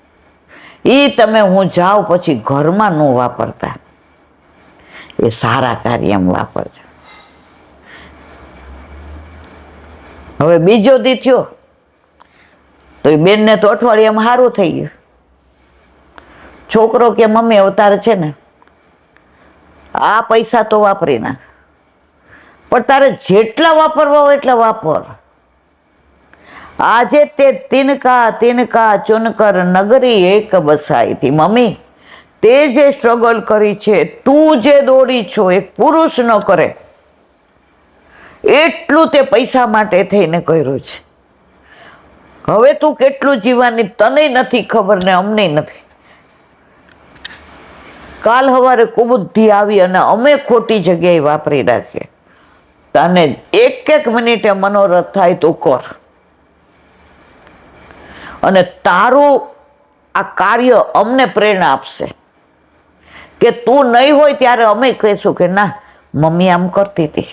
[SPEAKER 1] એ તમે હું જાઉં પછી ઘરમાં ન વાપરતા, એ સારા કાર્યમાં વાપરજો. હવે બીજો દી થયો તો એ બેનને તો અઠવાડિયામાં સારું થઈ ગયું. છોકરો કે મમ્મી અવતાર છે ને આ પૈસા તો વાપરી નાખ, પણ તારે જેટલા વાપરવા હોય એટલા વાપર. આજે તે તિનકા તિનકા ચુનકર નગરી એક બસાઈ હતી. મમ્મી તે જે સ્ટ્રગલ કરી છે, તું જે દોડી છો, એક પુરુષ ન કરે એટલું તે પૈસા માટે થઈને કર્યું છે. હવે તું કેટલું જીવવાની તને નથી ખબર ને અમને નથી. કાલ સવારે કુબુદ્ધિ આવી અને અમે ખોટી જગ્યાએ વાપરી રાખીએ. તને 1 મિનિટે મનોરથ થાય તો કર, અને તારું આ કાર્ય અમને પ્રેરણા આપશે કે તું નહીં હોય ત્યારે અમે કહીશું કે ના મમ્મી આમ કરતી હતી.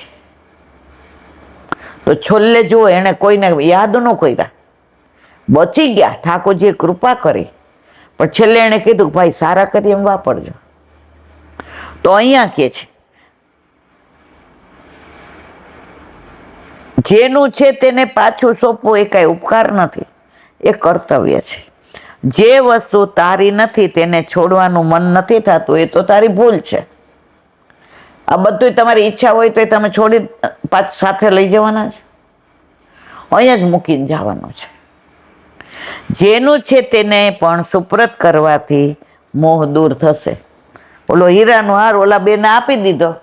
[SPEAKER 1] તો છોલ્લે જુઓ, એણે કોઈને યાદ ન કર્યા, બચી ગયા, ઠાકોરજીએ કૃપા કરી, પણ છેલ્લે એણે કીધું ભાઈ સારા કરી એમ વાપરજો. તો અહીંયા કે છે જેનું છે તેને પાછું સોંપવું એ કાંઈ ઉપકાર નથી, એ કર્તવ્ય છે. જે વસ્તુ તારી નથી તેને છોડવાનું મન નથી થતું, એ તો તારી ભૂલ છે. આ બધું તમારી ઈચ્છા હોય તો એ તમે છોડી પાછું સાથે લઈ જવાના છે, અહીંયા જ મૂકીને જવાનું છે. જેનું છે તેને પણ સુપ્રત કરવાથી મોહ દૂર થશે. ઓલો હીરાનો હાર ઓલા બેને આપી દીધો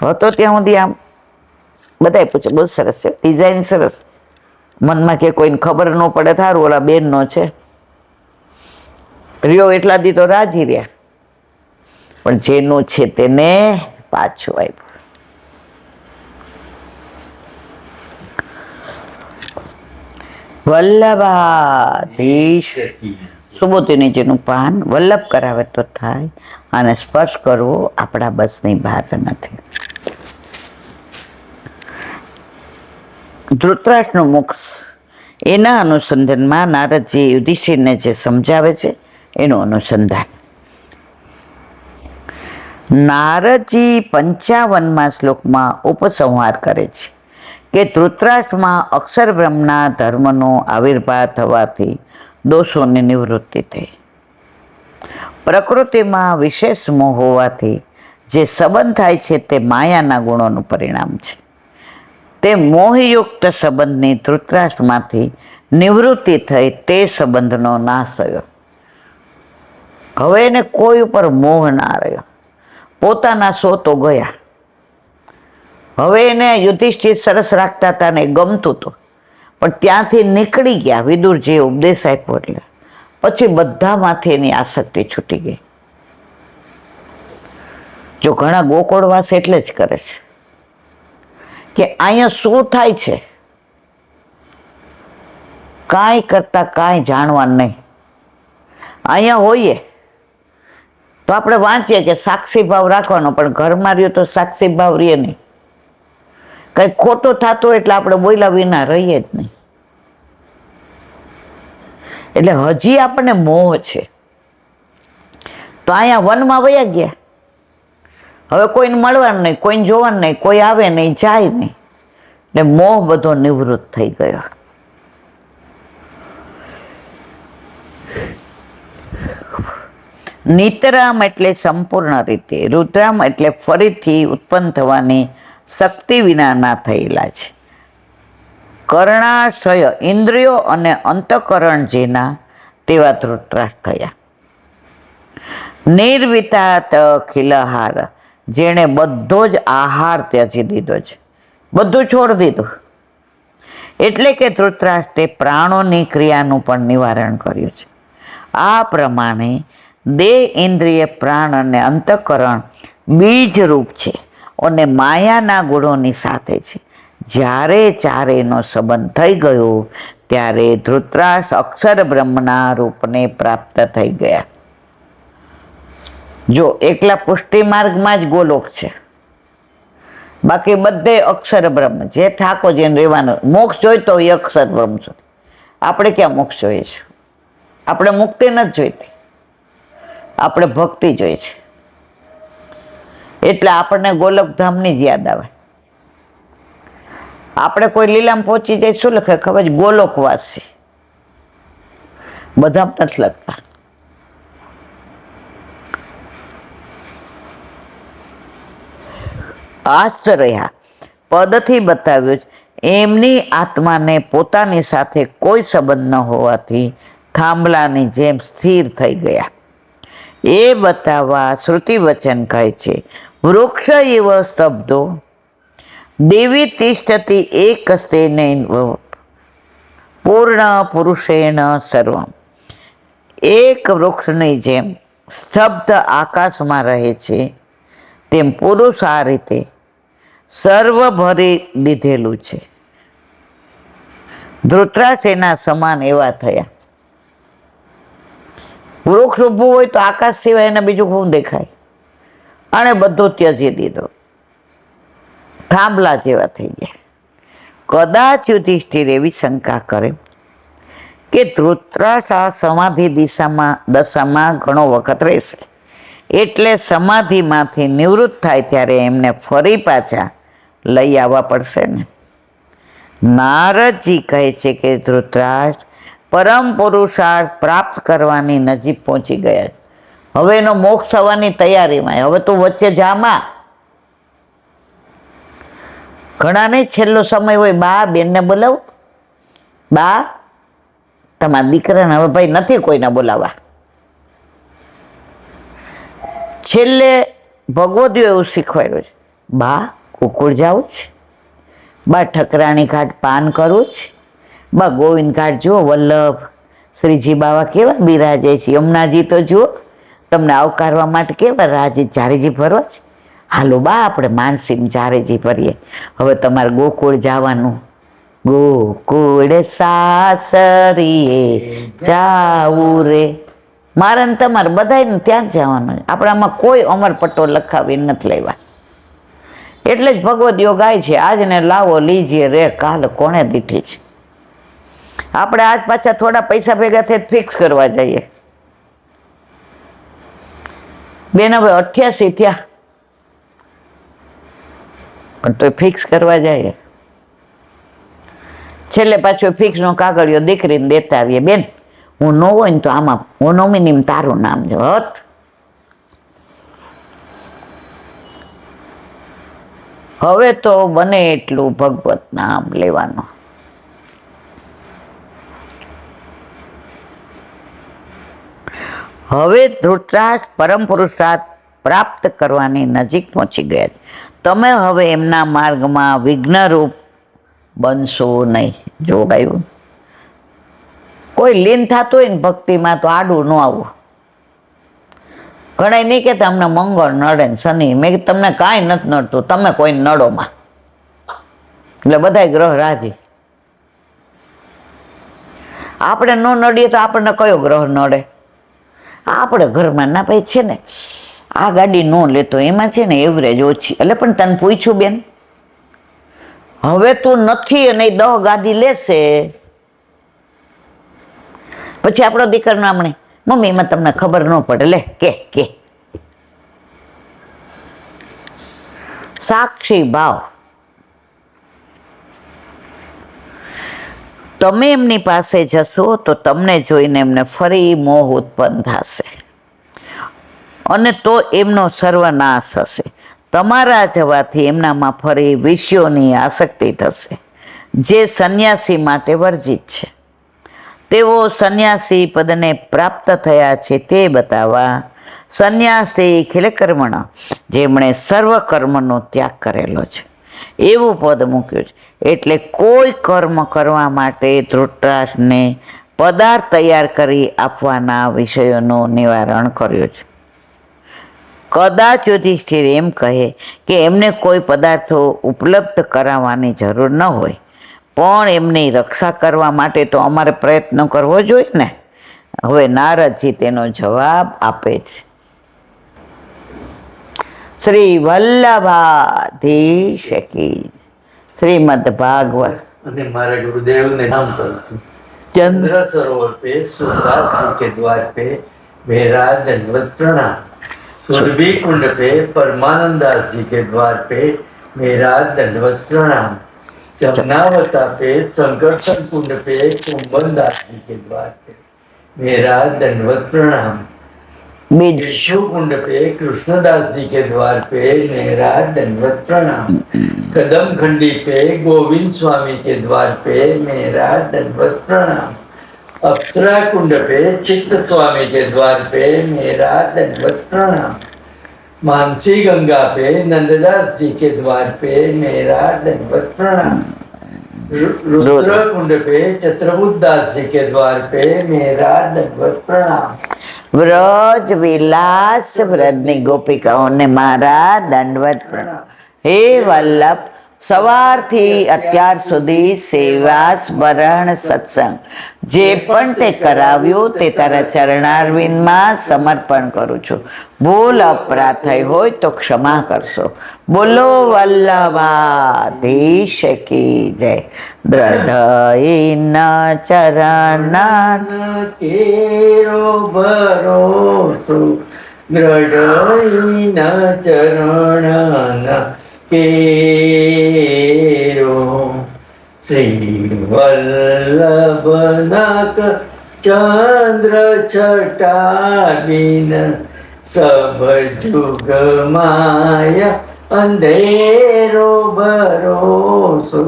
[SPEAKER 1] હતો ત્યાં સુધી આમ બધાય પૂછે બહુ સરસ છે, ડિઝાઇન સરસ, મનમાં કે કોઈને ખબર ન પડે થારું ઓલા બેનનો છે. રહ્યો એટલા દી તો રાજી રહ્યા, પણ જેનું છે તેને પાછું આવ્યું. વલ્લભાધીશ સુબોધીની જેનું પાન વલ્લભ કરાવે તો થાય, અને સ્પર્શ કરવો આપણા બસની વાત નથી. ધૃતરાષ્ટ્રનું મોક્ષ એના અનુસંધાનમાં નારદજી યુધિષ્ઠિરને જે સમજાવે છે એનું અનુસંધાન. નારદજી 55મા શ્લોકમાં ઉપસંહાર કરે છે કે ધૃતરાષ્ટ્રમાં અક્ષર બ્રહ્મના ધર્મનો આવિર્ભાવ થવાથી દોષોની નિવૃત્તિ થઈ. પ્રકૃતિમાં વિશેષ મોહ હોવાથી જે સંબંધ થાય છે તે માયાના ગુણોનું પરિણામ છે. તે મોહયુક્ત સંબંધની ધૃતરાષ્ટ્રમાંથી નિવૃત્તિ થઈ તે સંબંધનો નાશ થયો. હવે એને કોઈ ઉપર મોહ ના રહ્યો. પોતાના સો તો ગયા. હવે એને યુધિષ્ઠિર સરસ રાખતા હતા ને ગમતું હતું, પણ ત્યાંથી નીકળી ગયા વિદુરજીએ ઉપદેશ આપ્યો એટલે પછી બધામાંથી એની આસક્તિ છૂટી ગઈ. જો ઘણા ગોકળવાસ એટલે જ કરે છે કે અહીંયા શું થાય છે કાંઈ કરતા કાંઈ જાણવાનું નહીં. અહીંયા હોઈએ તો આપણે વાંચીએ કે સાક્ષી ભાવ રાખવાનો, પણ ઘરમાં રહ્યો તો સાક્ષી ભાવ રહીએ નહીં. કંઈ ખોટું થતું એટલે આપણે બોલ્યા વિના રહીએ જ નહીં. એટલે હજી આપણને મોહ છે. તો અહીંયા વનમાં વયા ગયા. હવે કોઈને મળવાનું નહીં, કોઈને જોવાનું નહીં, કોઈ આવે નહીં, જાય નહીં. એટલે મોહ બધો નિવૃત્ત થઈ ગયો. નિતરામ એટલે સંપૂર્ણ રીતે, રુદ્રામ એટલે ફરીથી ઉત્પન્ન થવાની શક્તિ વિના ના થયેલા છે. કર્ણાશય ઇન્દ્રિયો અને અંતઃકરણ જેના તેવા ધૃતરાષ્ટ્ર થયા. નિર્વિતાત ખિલહાર જેણે બધો જ આહાર ત્યજી દીધો છે, બધું છોડી દીધું. એટલે કે ધૃતરાષ્ટ્રે પ્રાણોની ક્રિયાનું પણ નિવારણ કર્યું છે. આ પ્રમાણે દેહ, ઇન્દ્રિય, પ્રાણ અને અંતઃકરણ બીજ રૂપ છે અને માયાના ગુણોની સાથે છે. જ્યારે ચારેયનો સંબંધ થઈ ગયો ત્યારે ધૃતરાષ્ટ્ર અક્ષર બ્રહ્મના રૂપને પ્રાપ્ત થઈ ગયા. જો એકલા પુષ્ટિ માર્ગમાં જ ગોલોક છે, બાકી બધે અક્ષર બ્રહ્મ જે ઠાકોરજીને રહેવાનું. મોક્ષ જોઈતો એ અક્ષર બ્રહ્મ છે. આપણે ક્યાં મોક્ષ જોઈએ છે? આપણે મુક્તિ નથી જોઈતી, આપણે ભક્તિ જોઈએ છે. એટલે આપણને ગોલકધામની જ યાદ આવે. આપણે કોઈ લીલામાં પહોંચી જાય શું લખે ખબર છે? ગોલોકવાસી. બધા નથી લખતા. આશ્ચર્ય પદથી બતાવ્યું છે એમની આત્માને પોતાની સાથે કોઈ સંબંધ ન હોવાથી થાંભલાની જેમ સ્થિર થઈ ગયા. એ બતાવવા શ્રુતિ વચન કહે છે, વૃક્ષ એવ સ્તબ્ધો દેવી તિષ્ઠતી એકસ્તેન પૂર્ણ પુરુષેણ સર્વમ. એક વૃક્ષની જેમ સ્તબ્ધ આકાશમાં રહે છે તેમ પુરુષ આ રીતે સર્વ ભરી લીધેલું છે. ધૃતરાષ્ટ્રના સમાન એવા થયા. વૃક્ષ ઊભું હોય તો આકાશ સિવાય એને બીજું શું દેખાય? અને બધું ત્યજી દીધું. થાંભલા જેવા થઈ ગયા. કદાચ યુધિષ્ઠિર એવી શંકા કરે કે ધૃતરાષ્ટ્ર સમાધિ દશામાં ઘણો વખત રહેશે, એટલે સમાધિમાંથી નિવૃત્ત થાય ત્યારે એમને ફરી પાછા લઈ આવવા પડશે ને. નારદજી કહે છે કે ધૃતરાષ્ટ્ર પરમ પુરુષાર્થ પ્રાપ્ત કરવાની નજીક પહોંચી ગયા. હવે એનો મોક્ષ થવાની તૈયારીમાં. હવે તું વચ્ચે જામાં. ઘણાને છેલ્લો સમય હોય, બા બેનને બોલાવો, બા તમારા દીકરાને હવે ભાઈ નથી કોઈને બોલાવવા. છેલ્લે ભગવદીઓ એવું શીખવાડ્યું છે, બા કુકુળ જવું છે, બા ઠકરાણી ઘાટ પાન કરવું છે, બા ગોવિંદ ઘાટ જુઓ, વલ્લભ શ્રીજી બાવા કેવા બિરાજે છે, યમુનાજી તો જુઓ તમને આવકારવા માટે કેવા રાજી જારેજી ભરવા છે. હાલો બા આપણે માનસીમ જારેજી ભરીએ. હવે તમારે ગોકુળ જવાનું. ગોકુળ સાસરીએ જાવું રે. મારે ને તમારે બધાને ત્યાં જ જવાનું. આપણે આમાં કોઈ અમરપટ્ટો લખાવી નથી લેવા. એટલે જ ભગવદીઓ ગાય છે, આજને લાવો લીજીએ રે કાલ કોણે દીઠી છે. આપણે આજ પાછા થોડા પૈસા ભેગા થઈ ફિક્સ કરવા જઈએ. બેન હવે 88 થયા પણ તો ફિક્સ કરવા જાય. છેલ્લે પાછો ફિક્સનો કાગળિયો દીકરીને દેતા આવીએ. બેન હું ન હોય ને તો આમાં હું નોમિની તારું નામ જો હત. હવે તો બને એટલું ભગવત નામ લેવાનું. હવે ધૃતરાષ્ટ્ર પરમ પુરુષાર્થ પ્રાપ્ત કરવાની નજીક પહોંચી ગયા. તમે હવે એમના માર્ગમાં વિઘ્નરૂપ બનશો નહીં. જો આવ્યું કોઈ લીન થતું હોય ને ભક્તિમાં તો આડું ન આવવું. ઘણા નહીં કહેતા અમને મંગળ નડે ને શનિ. મેં તમને કાંઈ નથી નડતું, તમે કોઈ નડોમાં. એટલે બધા ગ્રહ રાજી. આપણે ન નડીએ તો આપણને કયો ગ્રહ નડે? આપણે ઘરમાં ના ભાઈ છે ને આ ગાડી ન લેતો એમાં છે ને એવરેજ ઓછી. એટલે પણ તને પૂછ્યું બેન, હવે તું નથી અને 10 ગાડી લેશે પછી આપણો દીકરો નામણે મમ્મી એમાં તમને ખબર ન પડે લે કે સાક્ષી ભાવ. તમે એમની પાસે જશો તો તમને જોઈને એમને ફરી મોહ ઉત્પન્ન થશે અને તો એમનો સર્વનાશ થશે. તમારા જવાથી એમનામાં ફરી વિષયોની આસક્તિ થશે જે સંન્યાસી માટે વર્જિત છે. તેઓ સંન્યાસી પદને પ્રાપ્ત થયા છે તે બતાવવા સંન્યાસી ખિલકર્મણ જેમણે સર્વ કર્મનો ત્યાગ કરેલો છે એવું પદ મૂક્યું છે. એટલે કોઈ કર્મ કરવા માટે ધૃતરાષ્ટ્રને પદાર્થ તૈયાર કરી આપવાના વિષયોનું નિવારણ કર્યું છે. કદાચ યુધિષ્ઠિર એમ કહે કે એમને કોઈ પદાર્થો ઉપલબ્ધ કરાવવાની જરૂર ન હોય, પણ એમની રક્ષા કરવા માટે તો અમારે પ્રયત્ન કરવો જોઈએ ને. હવે નારદજી તેનો જવાબ આપે છે. શ્રી વલ્લભાધીશ કી શ્રીમદ ભાગવત.
[SPEAKER 2] અને મારા गुरुदेव ने नाम करूं चंद्र सरोवर पे सूरदास जी के द्वार पे मेरा दंडवत प्रणाम. सुरभि कुंड पे परमानंदास जी के द्वार पे मेरा दंडवत प्रणाम. जमुनावता पे संकर्षण कुंड पे कुंभनदास जी के द्वार पे मेरा दंडवत प्रणाम. बिच्छू कुंड पे कृष्णदास जी के द्वार पे मेरा दंडवत प्रणाम. कदम खंडी पे गोविंद स्वामी के द्वार पे मेरा दंडवत प्रणाम. अप्सरा कुंड पे चित्त स्वामी के द्वार पे मेरा दंडवत प्रणाम. मानसी गंगा पे नंददास जी के द्वार पे मेरा दंडवत प्रणाम. रुद्र कुंड पे चत्रबुद्धास जी के द्वार पे मेरा दंडवत प्रणाम.
[SPEAKER 1] વ્રજ વિલાસ વ્રજની ગોપિકાઓને મારા દંડવત પ્રણામ. હે વલ્લભ, સવારથી અત્યાર સુધી સેવા સ્મરણ સત્સંગ જે પણ તે કરાવ્યું તે તારા ચરણારવિંદમાં સમર્પણ કરું છું. ભૂલ અપરાધ થઈ હોય તો ક્ષમા કરશો. બોલો વલ્લભાધીશ કી જય. દ્રઢ ચરણ
[SPEAKER 2] કેરો ભરોસો દ્રઢ ચરણ કેરો. શ્રી વલ્લભનાક ચંદ્ર છટાબીન સબ જુગ માયા અંધેરો ભરોસો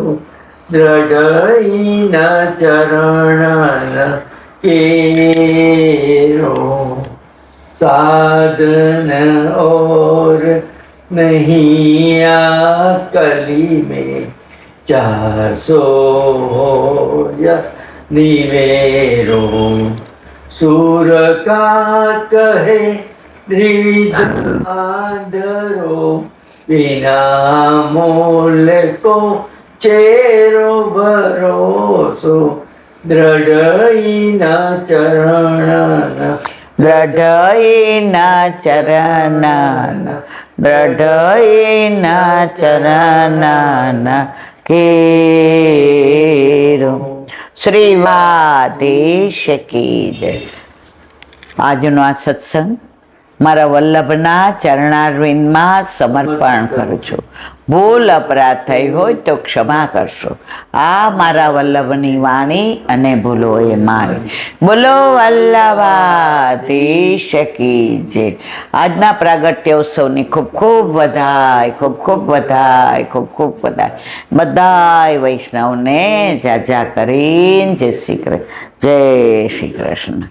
[SPEAKER 2] દ્રઢ ચરણ કેરો. साधन और नहीं आ कली में 400 या निवेरो. सूर का कहे द्विविध आंधरो बिना मोल को चेरो भरोसो દ્રઢ ચરણ
[SPEAKER 1] દ્રઢઈના ચરણના દ્રઢઈના ચરણના કેરો શ્રીવાદેશ કી જય. આજનો આ સત્સંગ મારા વલ્લભના ચરણારવિંદમાં સમર્પણ કરું છું. ભૂલ અપરાધ થઈ હોય તો ક્ષમા કરશો. આ મારા વલ્લભની વાણી અને ભૂલો એ મારી. બોલો વલ્લભાધીશ કી જય. આજના પ્રાગટ્યોત્સવની ખૂબ ખૂબ વધાય, ખૂબ ખૂબ વધાય, ખૂબ ખૂબ વધાય. બધાય વૈષ્ણવને જાજા કરીને જય શ્રી કૃષ્ણ. જય શ્રી કૃષ્ણ.